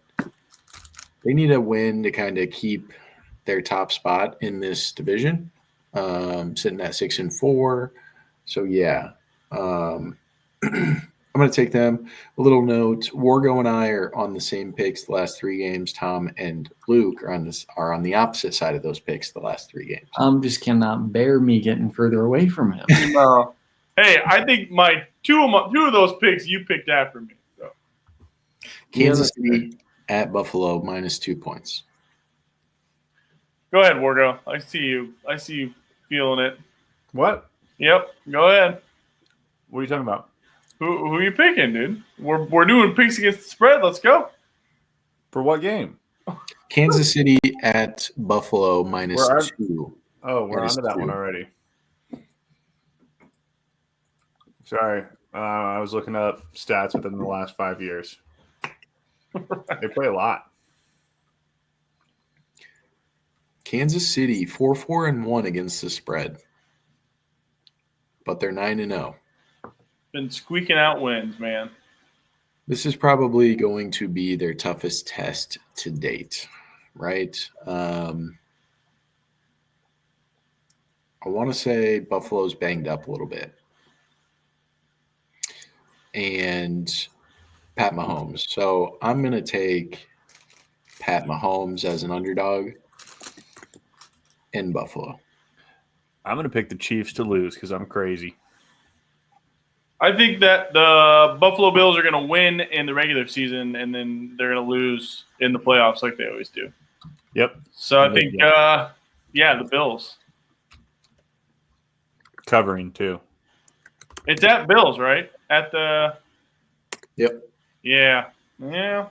win to kind of keep their top spot in this division, sitting at 6-4. So I'm going to take them. A little note: Wargo and I are on the same picks the last 3 games. Tom and Luke are on the opposite side of those picks the last 3 games. Just cannot bear me getting further away from him. Hey, I think my two of those picks you picked after me. So. Kansas City at Buffalo -2 points. Go ahead, Wargo. I see you feeling it. What? Yep. Go ahead. What are you talking about? Who are you picking, dude? We're doing picks against the spread. Let's go. For what game? Kansas City at Buffalo -2. Oh, we're on to that one already. Sorry. I was looking up stats within the last 5 years. They play a lot. Kansas City 4-4-1 against the spread, but they're 9-0. Been squeaking out wins, man. This is probably going to be their toughest test to date, right? I want to say Buffalo's banged up a little bit. And Pat Mahomes. So I'm going to take Pat Mahomes as an underdog in Buffalo. I'm going to pick the Chiefs to lose because I'm crazy. I think that the Buffalo Bills are going to win in the regular season, and then they're going to lose in the playoffs like they always do. Yep. So I think, the Bills. Covering, too. It's at Bills, right? At the – Yep. Yeah. And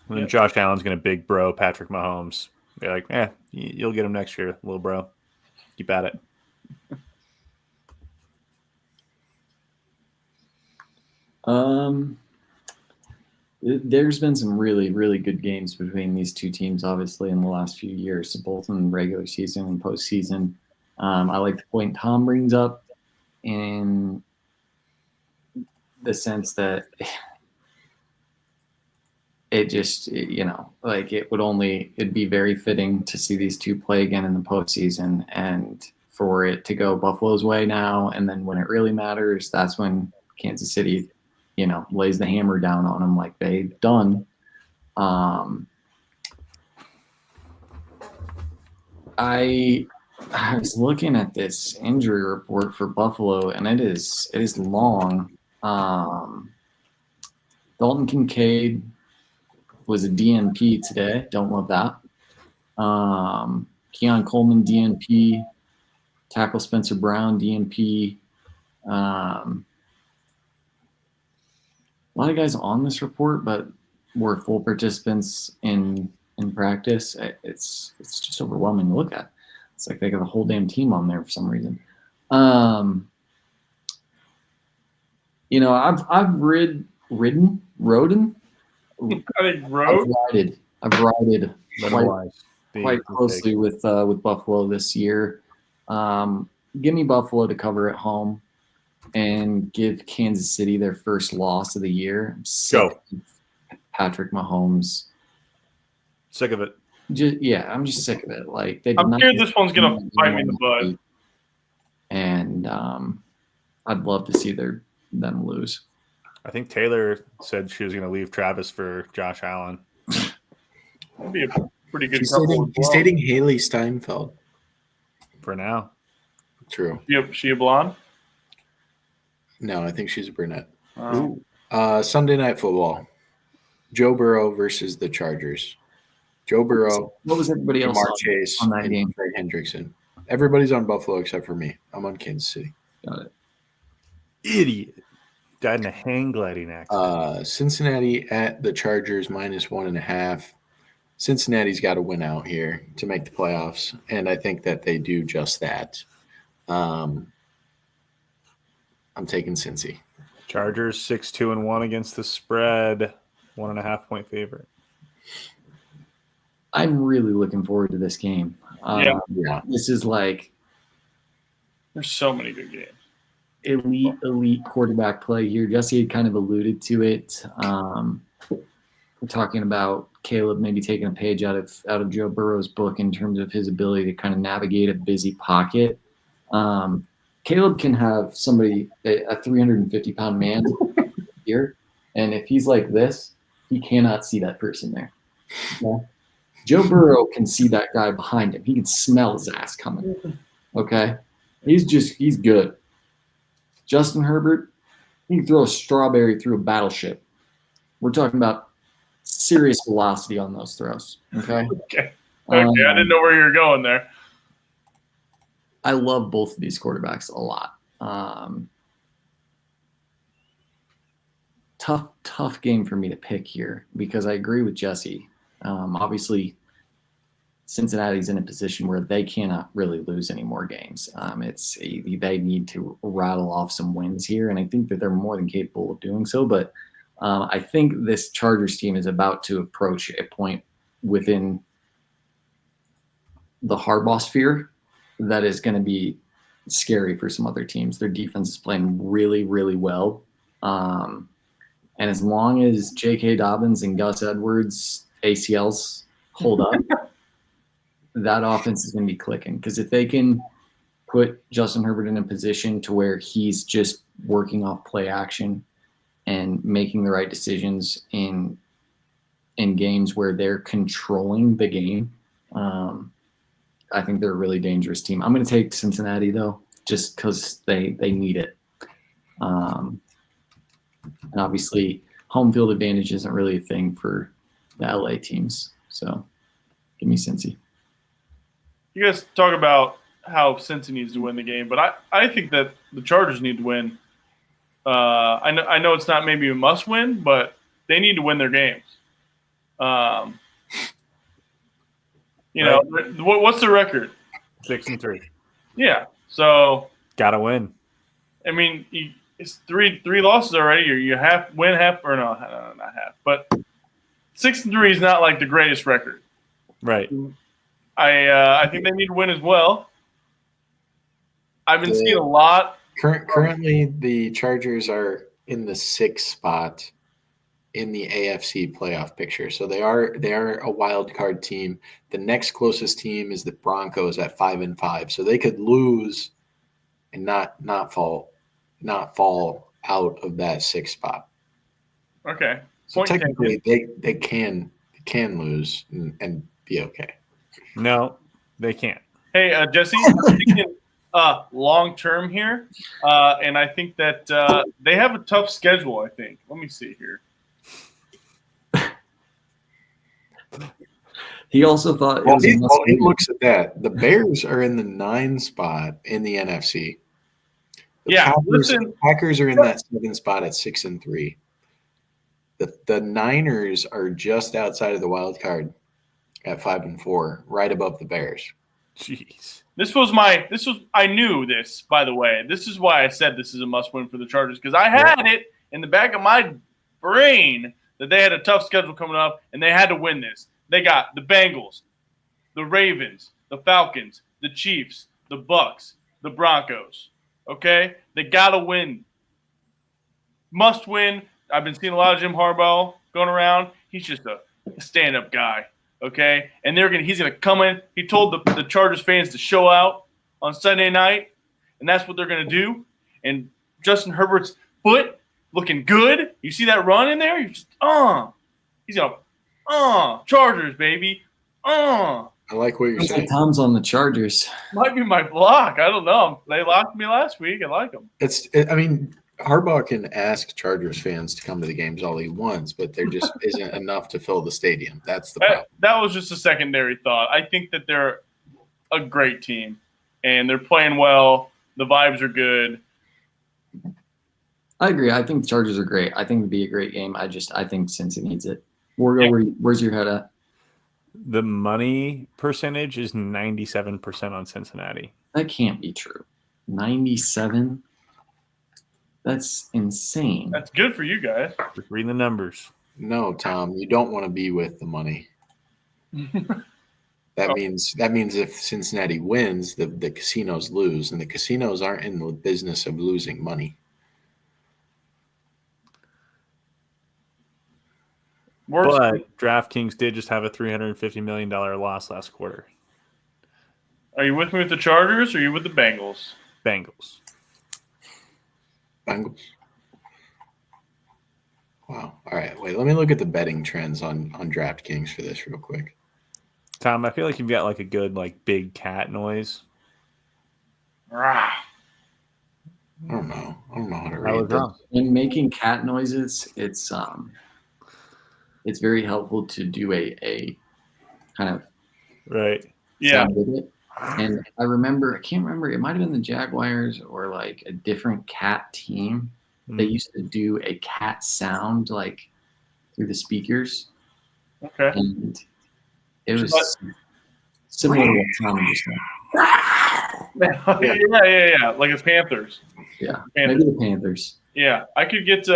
then Josh Allen's going to big bro Patrick Mahomes. Be like, you'll get him next year, little bro. Keep at it. There's been some really, really good games between these two teams, obviously, in the last few years, both in regular season and postseason. I like the point Tom brings up in the sense that it'd be very fitting to see these two play again in the postseason, and for it to go Buffalo's way now, and then when it really matters, that's when Kansas City lays the hammer down on them like they've done. I was looking at this injury report for Buffalo, and it is long. Dalton Kincaid was a DNP today. Don't love that. Keon Coleman, DNP. Tackle Spencer Brown, DNP. A lot of guys on this report, but were full participants in in practice. It's just overwhelming to look at. It's like they got a whole damn team on there for some reason. You know, I've ridden. I've ridden quite closely with Buffalo this year. Give me Buffalo to cover at home and give Kansas City their first loss of the year. I'm sick of Patrick Mahomes. Sick of it. I'm just sick of it. Like I'm scared this one's gonna bite me in the butt. And I'd love to see them lose. I think Taylor said she was going to leave Travis for Josh Allen. That'd be a pretty good He's dating Haley Steinfeld. For now. True. She a blonde? No, I think she's a brunette. Sunday Night Football. Joe Burrow versus the Chargers. Joe Burrow. What was everybody else Chase on that game? Trey Hendrickson. Everybody's on Buffalo except for me. I'm on Kansas City. Got it. Idiot. Died in a hang gliding accident. Cincinnati at the Chargers -1.5. Cincinnati's got to win out here to make the playoffs, and I think that they do just that. I'm taking Cincy. Chargers 6-2-1 against the spread, 1.5 point favorite. I'm really looking forward to this game. Yeah. This is like there's so many good games. Elite quarterback play here. Jesse had kind of alluded to it. We're talking about Caleb maybe taking a page out of Joe Burrow's book in terms of his ability to kind of navigate a busy pocket. Caleb can have somebody, a 350-pound man here, and if he's like this, he cannot see that person there. Okay? Joe Burrow can see that guy behind him. He can smell his ass coming. Okay? He's good. Justin Herbert, he can throw a strawberry through a battleship. We're talking about serious velocity on those throws. Okay? Okay. I didn't know where you were going there. I love both of these quarterbacks a lot. Tough game for me to pick here because I agree with Jesse. Obviously, Cincinnati's in a position where they cannot really lose any more games. They need to rattle off some wins here, and I think that they're more than capable of doing so. But I think this Chargers team is about to approach a point within the Harbaugh sphere that is going to be scary for some other teams. Their defense is playing really, really well. And as long as J.K. Dobbins and Gus Edwards' ACLs hold up, that offense is going to be clicking. Because if they can put Justin Herbert in a position to where he's just working off play action and making the right decisions in games where they're controlling the game, I think they're a really dangerous team. I'm going to take Cincinnati, though, just because they need it. And obviously, home field advantage isn't really a thing for the LA teams. So give me Cincy. You guys talk about how Cincy needs to win the game, but I think that the Chargers need to win. I know it's not maybe a must-win, but they need to win their games. What's the record? 6-3. Yeah, so gotta win. I mean, it's three losses already. You win half, or no, not half, but 6-3 is not like the greatest record. Right. I think they need to win as well. I've been seeing a lot. Currently, the Chargers are in the 6th spot in the AFC playoff picture. So they are a wild card team. The next closest team is the Broncos at 5-5. So they could lose and not fall out of that 6th spot. Okay. So technically they can lose and be okay. No, they can't. Hey, Jesse, I'm thinking long term here, and I think that they have a tough schedule. I think. Let me see here. He also thought. He looks at that. The Bears are in the 9 spot in the NFC. Packers are in that 7 spot at 6-3. The Niners are just outside of the wild card at 5-4, right above the Bears. Jeez. I knew this, by the way. This is why I said this is a must-win for the Chargers, because I had it in the back of my brain that they had a tough schedule coming up, and they had to win this. They got the Bengals, the Ravens, the Falcons, the Chiefs, the Bucks, the Broncos. Okay? They got to win. Must win. I've been seeing a lot of Jim Harbaugh going around. He's just a stand-up guy. Okay? And he's going to come in. He told the Chargers fans to show out on Sunday night, and that's what they're going to do. And Justin Herbert's foot looking good. You see that run in there? You're just, he's going to, Chargers, baby. I like what you're saying. Tom's on the Chargers. Might be my block. I don't know. They locked me last week. I like them. Harbaugh can ask Chargers fans to come to the games all he wants, but there just isn't enough to fill the stadium. That's the problem. That was just a secondary thought. I think that they're a great team, and they're playing well. The vibes are good. I agree. I think the Chargers are great. I think it'd be a great game. I think Cincy needs it. Where's your head at? The money percentage is 97% on Cincinnati. That can't be true. 97? That's insane. That's good for you guys. Just reading the numbers. No, Tom, you don't want to be with the money. That means if Cincinnati wins, the casinos lose, and the casinos aren't in the business of losing money. But DraftKings did just have a $350 million loss last quarter. Are you with me with the Chargers or are you with the Bengals? Bengals. Wow. All right. Wait, let me look at the betting trends on DraftKings for this real quick. Tom, I feel like you've got like a good big cat noise. Rah. I don't know how to read that. When making cat noises, it's very helpful to do a kind of sound with it. And I can't remember, it might have been the Jaguars or like a different cat team. They used to do a cat sound through the speakers. Okay. And it was similar to what Tom just said. Yeah. Like it's Panthers. Yeah. Panthers. Maybe the Panthers. Yeah. I could get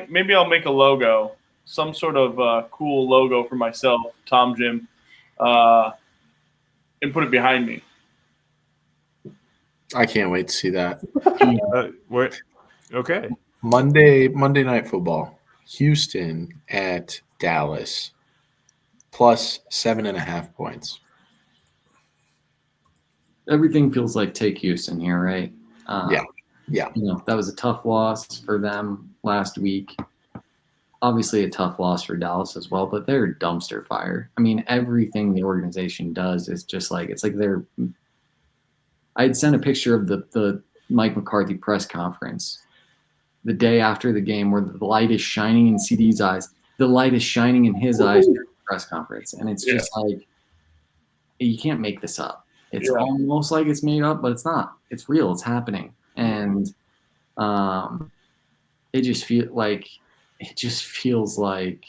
maybe I'll make a logo. Some sort of cool logo for myself, Tom Jim, and put it behind me. I can't wait to see that. Okay. Monday Night Football. Houston at Dallas. Plus 7.5 points. Everything feels like take Houston here, right? Yeah. That was a tough loss for them last week. Obviously a tough loss for Dallas as well, but they're dumpster fire. I mean, everything the organization does is just they're – I had sent a picture of the Mike McCarthy press conference the day after the game where the light is shining in CD's eyes. The light is shining in his eyes during the press conference. And it's just you can't make this up. It's almost like it's made up, but it's not. It's real. It's happening. And it just feels like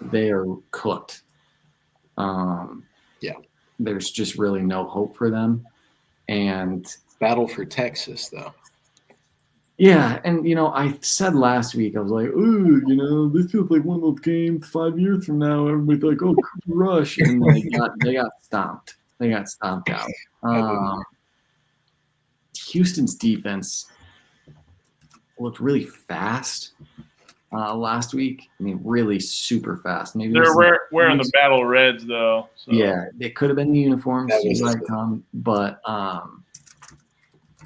they are cooked. There's just really no hope for them. And battle for Texas, though. Yeah, and I said last week, I was like, "Ooh, this feels like one of those games 5 years from now. Everybody's like, oh, Rush," and they got stomped. They got stomped out. Houston's defense looked really fast last week. I mean, really super fast. Maybe they're wearing the battle reds though. So. Yeah, it could have been the uniforms, but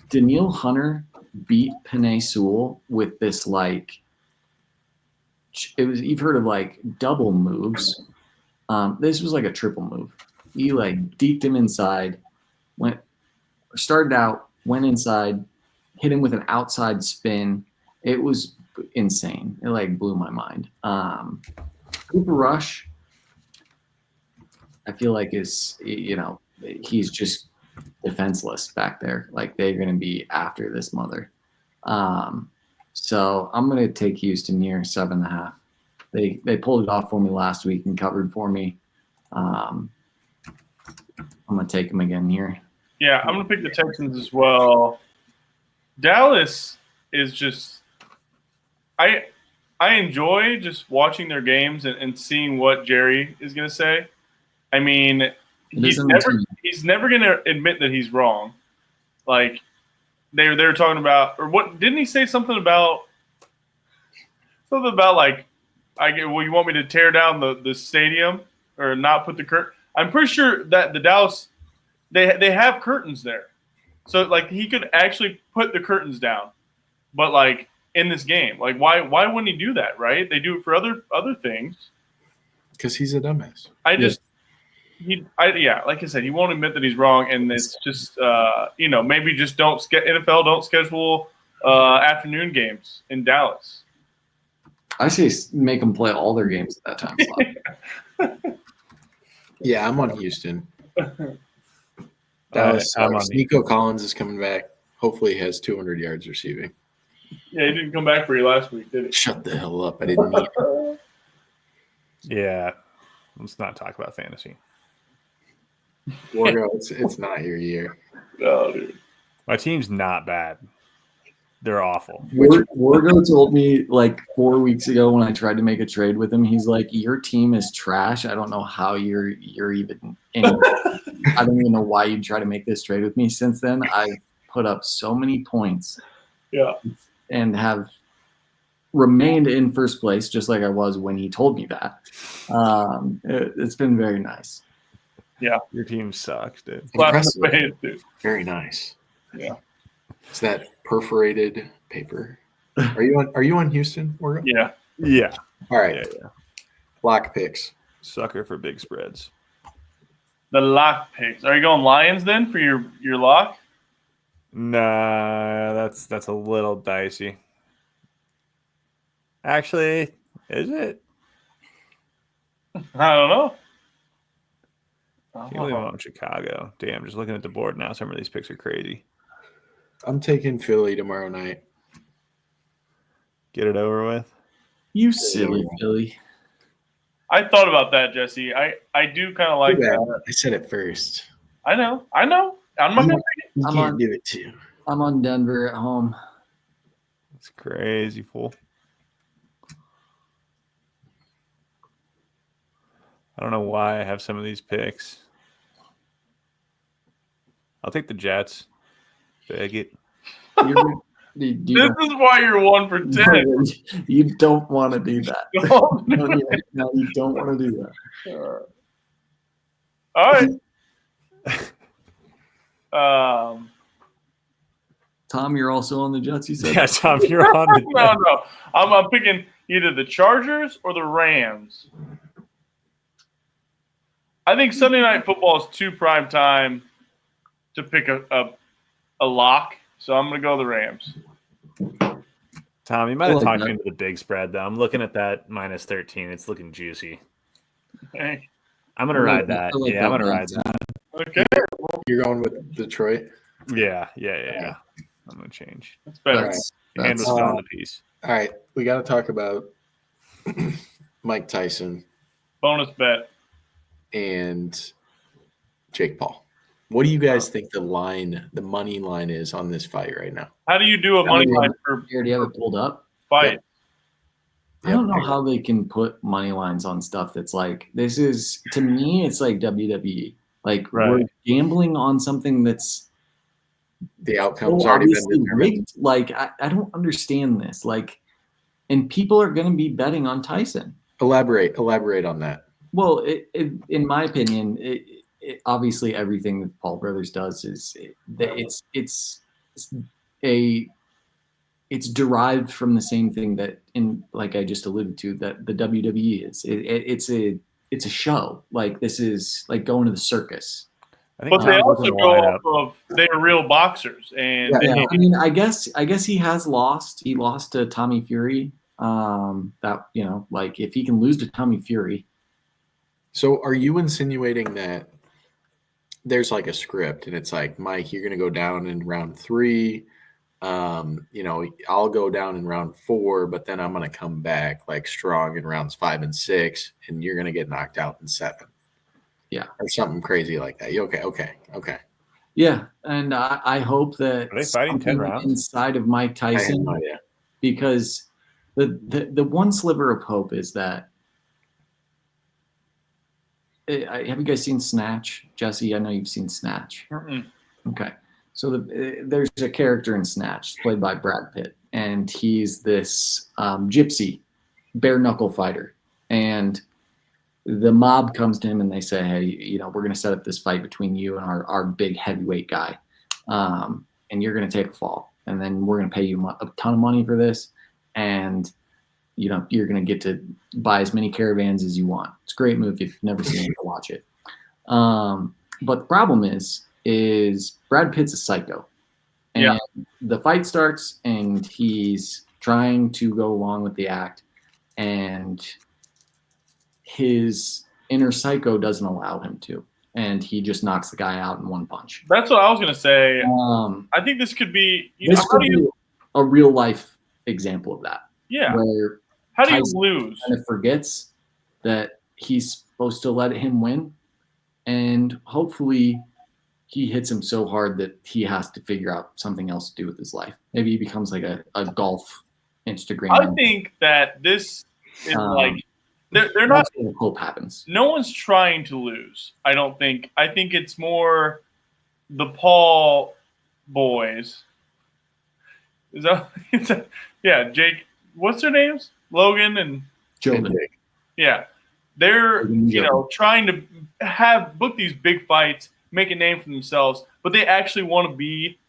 Danielle Hunter beat Penei Sewell with this you've heard of double moves. This was like a triple move. He deked him inside, started out, went inside, hit him with an outside spin. It was insane. It blew my mind. Cooper Rush, I feel like he's just defenseless back there. They're going to be after this mother. So I'm going to take Houston here 7.5. They pulled it off for me last week and covered for me. I'm gonna take them again here. Yeah, I'm gonna pick the Texans as well. Dallas is just I enjoy just watching their games and seeing what Jerry is gonna say. I mean, he's never gonna admit that he's wrong. Like they're talking about, or what? Didn't he say something about like, well, you want me to tear down the stadium or not put the curtain? I'm pretty sure that the Dallas they have curtains there, so like he could actually put the curtains down, but like in this game, like why wouldn't he do that? Right? They do it for other things. Because he's a dumbass. Like I said, he won't admit that he's wrong, and it's just maybe just NFL don't schedule afternoon games in Dallas. I say make them play all their games at that time slot. Yeah, I'm on Houston. Dallas. Nico Collins is coming back. Hopefully, he has 200 yards receiving. Yeah, he didn't come back for you last week, did he? Shut the hell up! I didn't need it. Yeah, let's not talk about fantasy. Wargo, it's not your year. No, dude. My team's not bad. They're awful. Wargo told me like 4 weeks ago when I tried to make a trade with him, he's like, "Your team is trash. I don't know how you're even in. I don't even know why you try to make this trade with me." Since then, I've put up so many points. Yeah. And have remained in first place, just like I was when he told me that. It's been very nice. Yeah. Your team sucks, dude. Dude. Very nice. Yeah. Is that perforated paper? Are you on Houston? Yeah. Yeah. All right. Yeah. Lock picks. Sucker for big spreads. The lock picks. Are you going Lions then for your lock? Nah, that's a little dicey. Actually, is it? I don't know. Can't believe I'm on Chicago. Damn, just looking at the board now, some of these picks are crazy. I'm taking Philly tomorrow night. Get it over with. You silly Philly. I thought about that, Jesse. I do kind of like that. I said it first. I know. I'm not going to pick it. You can't do it too. I'm on Denver at home. It's crazy, fool. I don't know why I have some of these picks. I'll take the Jets. Beg it. This is why you're 1 for 10. You don't want to do that. No, you don't want to do that. All right. Tom, you're also on the Jets, you said? Yeah, Tom, you're on the Jets. No. I'm picking either the Chargers or the Rams. I think Sunday Night Football is too prime time to pick a lock, so I'm going to go the Rams. Tom, you might have talked me into the big spread, though. I'm looking at that minus 13. It's looking juicy. Hey. I'm going to ride that. I'm going to ride that. Okay. You're going with Detroit? Yeah. I'm going to change. That's better. And still on the piece. All right. We got to talk about Mike Tyson. Bonus bet. And Jake Paul. What do you guys think the money line is on this fight right now? How do you do a money line for you already have it pulled up? Fight. I don't know how they can put money lines on stuff that's like, this is, to me, it's like WWE. Like, we're gambling on something that's the outcome's already been rigged. Like, I don't understand this. Like, and people are going to be betting on Tyson. Elaborate on that. Well, in my opinion, obviously everything that Paul Brothers does is it's derived from the same thing that, like I just alluded to, that the WWE is. It's a show. Like, this is like going to the circus. But they also go off of they're real boxers, and I mean, I guess he has lost. He lost to Tommy Fury. That like if he can lose to Tommy Fury. So are you insinuating that there's like a script and it's like, Mike, you're going to go down in round 3. I'll go down in round 4, but then I'm going to come back like strong in rounds 5 and 6, and you're going to get knocked out in 7. or something crazy like that. Okay. Yeah, and I hope that Are they fighting 10 rounds? inside of Mike I have Tyson, no idea. because the one sliver of hope is that have you guys seen Snatch? Jesse, I know you've seen Snatch. Mm-mm. Okay. So there's a character in Snatch played by Brad Pitt, and he's this gypsy bare knuckle fighter. And the mob comes to him and they say, hey, we're going to set up this fight between you and our big heavyweight guy. And you're going to take a fall. And then we're going to pay you a ton of money for this. And you're going to get to buy as many caravans as you want. It's a great movie. If you've never seen it, watch it. But the problem is Brad Pitt's a psycho. And the fight starts and he's trying to go along with the act. And his inner psycho doesn't allow him to. And he just knocks the guy out in one punch. That's what I was going to say. I think this could be a real life example of that. Yeah. Where how do you Tyson lose? kind of forgets that he's supposed to let him win, and hopefully he hits him so hard that he has to figure out something else to do with his life. Maybe he becomes like a golf Instagram. I think that this is they're not. Hope happens. No one's trying to lose. I don't think. I think it's more the Paul boys. Is that? Yeah, Jake. What's their names? Logan and Joe. Yeah, they're trying to book these big fights, make a name for themselves, but they actually want to be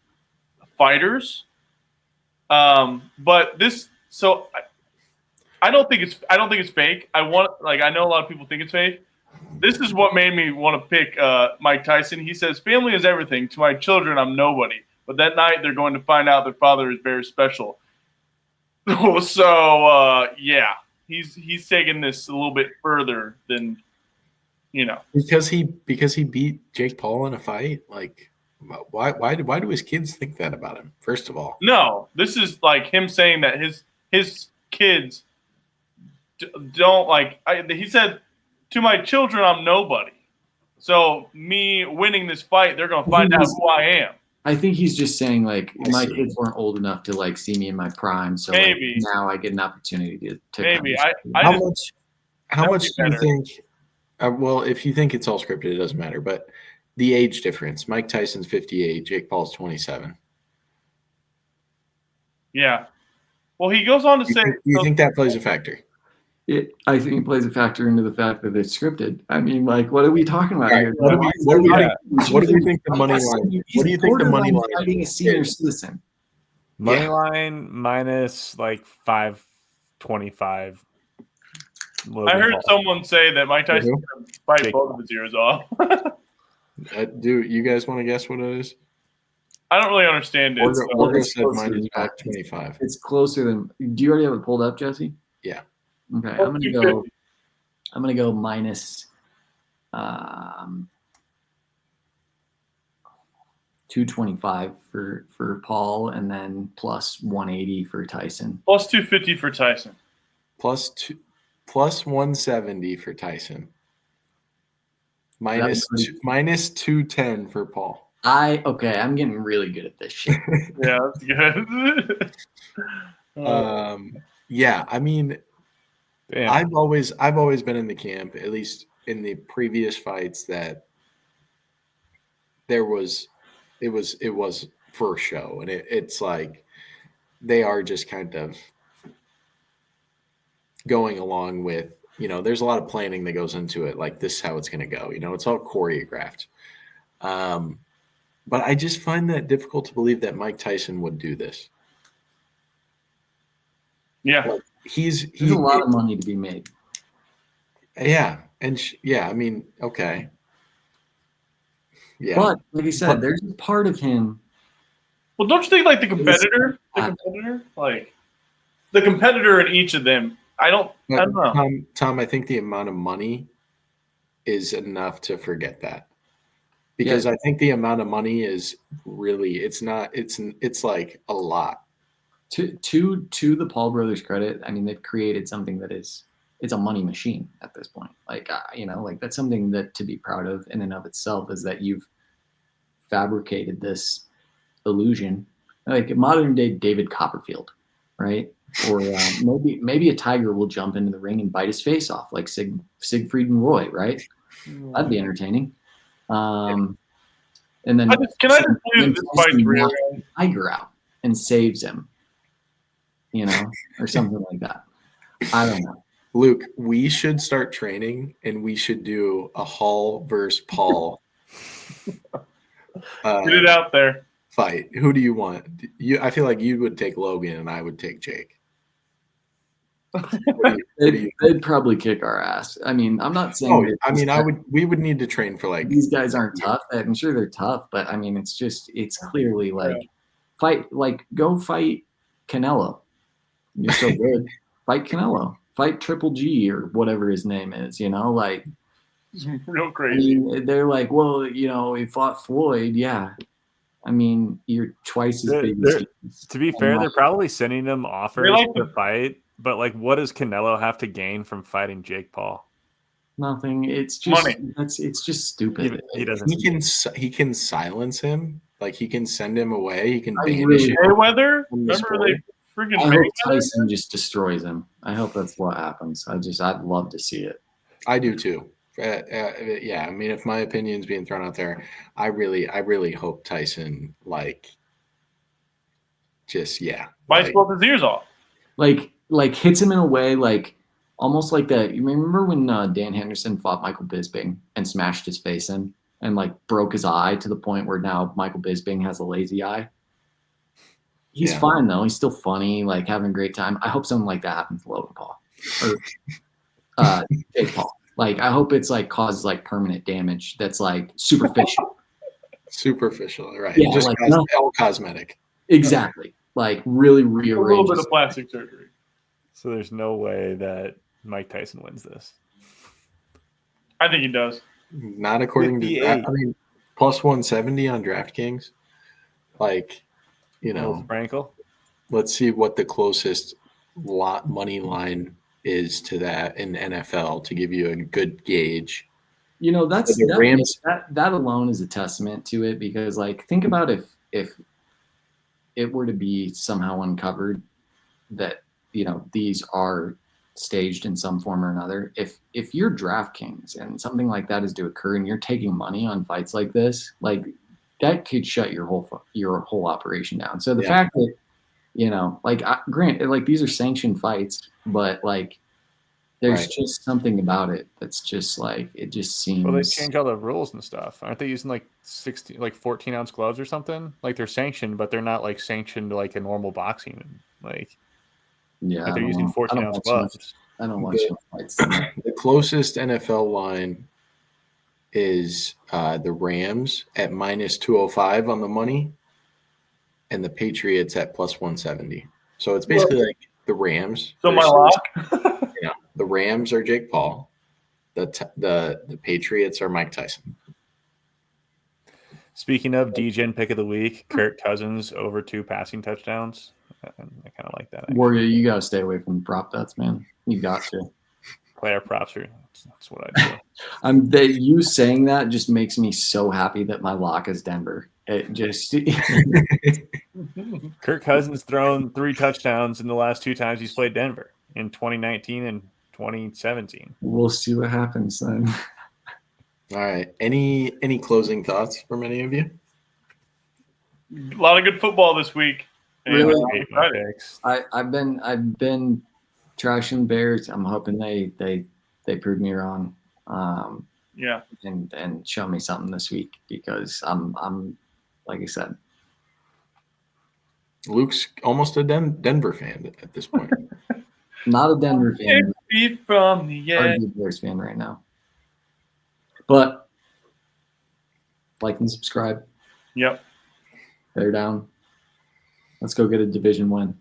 fighters. But this, so I don't think it's fake. I know a lot of people think it's fake. This is what made me want to pick Mike Tyson. He says, "Family is everything. To my children, I'm nobody. But that night, they're going to find out their father is very special." So he's taking this a little bit further than because he beat Jake Paul in a fight. Like, why do his kids think that about him? First of all, no, this is like him saying that his kids don't like. He said, "To my children, I'm nobody. So me winning this fight, they're gonna find out who I am." I think he's just saying like my kids weren't old enough to like see me in my prime, so maybe now I get an opportunity to maybe. How much do you think? Well, if you think it's all scripted, it doesn't matter. But the age difference: Mike Tyson's 58, Jake Paul's 27. Yeah. Well, he goes on to say. Do you think that plays a factor? I think it plays a factor into the fact that it's scripted. I mean, like, what are we talking about here? What do you think the money line? What do you think the money line? Fighting a senior citizen. Money line minus like 525. I heard someone say that Mike Tyson can fight both of his ears off. Do you guys want to guess what it is? I don't really understand it. Orga said minus 525. It's closer than. Do you already have it pulled up, Jesse? Yeah. Okay, I'm gonna go minus 225 for Paul, and then plus 180 for Tyson. Plus 250 for Tyson. Plus 170 for Tyson. Minus 210 for Paul. I'm getting really good at this shit. Yeah, that's good. Yeah, I mean. Damn. I've always been in the camp, at least in the previous fights, that it was for show, and it's like they are just kind of going along with, there's a lot of planning that goes into it, like this is how it's going to go, it's all choreographed. But I just find that difficult to believe that Mike Tyson would do this. Yeah. Like, there's a lot of money to be made. Yeah. And I mean, okay. Yeah. But like you said, there's a part of him. Well, don't you think like the competitor in each of them, I don't know. Tom, I think the amount of money is enough to forget that. Because I think the amount of money is really, it's like a lot. To the Paul brothers' credit, I mean, they've created something that is it's a money machine at this point. Like, like that's something that to be proud of in and of itself is that you've fabricated this illusion, like modern day David Copperfield, right? Or maybe a tiger will jump into the ring and bite his face off like Siegfried and Roy, right? That'd be entertaining. And then can I just believe this fight's real? Tiger out and saves him, or something like that. I don't know. Luke, we should start training, and we should do a Hall versus Paul. Get it out there. Fight. Who do you want? I feel like you would take Logan, and I would take Jake. They'd probably kick our ass. I mean, I'm not saying. We would need to train for like. These guys aren't tough. I'm sure they're tough, but I mean, it's clearly like go fight Canelo. You're so good. Fight Canelo. Fight Triple G or whatever his name is. Like. It's real crazy. I mean, they're like, well, he fought Floyd. Yeah. I mean, you're twice as big as he is. To be fair, they're probably sending them offers to fight. But like, what does Canelo have to gain from fighting Jake Paul? Nothing. It's just money. It's just stupid. He doesn't. He can silence him. Like he can send him away. He can banish him. Mayweather. Remember they freaking. I hope Tyson just destroys him. I hope that's what happens. I'd love to see it. I do too. Yeah. I mean, if my opinion's being thrown out there, I really hope Tyson bites both his ears off. Like hits him in a way like almost like that. You remember when Dan Henderson fought Michael Bisping and smashed his face in and like broke his eye to the point where now Michael Bisping has a lazy eye. He's fine though. He's still funny, like having a great time. I hope something like that happens to Logan Paul or Jake Paul. Like I hope it's like causes like permanent damage. That's like superficial. Superficial, right? Yeah, just like, all cosmetic. Exactly. Like really rearrange. A little bit of plastic surgery. So there's no way that Mike Tyson wins this. I think he does. Not according to that. I mean, plus 170 on DraftKings. Like, Sprankle. Let's see what the closest money line is to that in NFL to give you a good gauge. That alone is a testament to it because, like, think about if it were to be somehow uncovered that these are staged in some form or another. If you're DraftKings and something like that is to occur and you're taking money on fights like this, like that could shut your whole operation down. So the fact that granted, like these are sanctioned fights, but like there's just something about it that's just like it just seems. Well, they change all the rules and stuff. Aren't they using like 14-ounce gloves or something? Like they're sanctioned, but they're not like sanctioned like a normal boxing like. Yeah, like they're using 14-ounce gloves. I don't watch fights. The closest NFL line is the Rams at minus 205 on the money, and the Patriots at plus 170. So it's basically like the Rams. So my lock. The Rams are Jake Paul. The Patriots are Mike Tyson. Speaking of DGen pick of the week, Kirk Cousins over 2 passing touchdowns. I kind of like that. Warrior, you got to stay away from prop bets, man. You got to. Player props that's what I do. You saying that just makes me so happy that my lock is Denver. It just Kirk Cousins thrown 3 touchdowns in the last 2 times he's played Denver in 2019 and 2017. We'll see what happens then. All right. Any closing thoughts from any of you? A lot of good football this week. Really? I've been trashing Bears. I'm hoping they prove me wrong. And show me something this week because I'm like I said. Luke's almost a Denver fan at this point. Not a Denver fan. From the I'm a Bears fan right now. But like and subscribe. Yep. They're down. Let's go get a division win.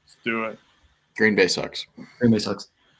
Let's do it. Green Bay sucks. Green Bay sucks.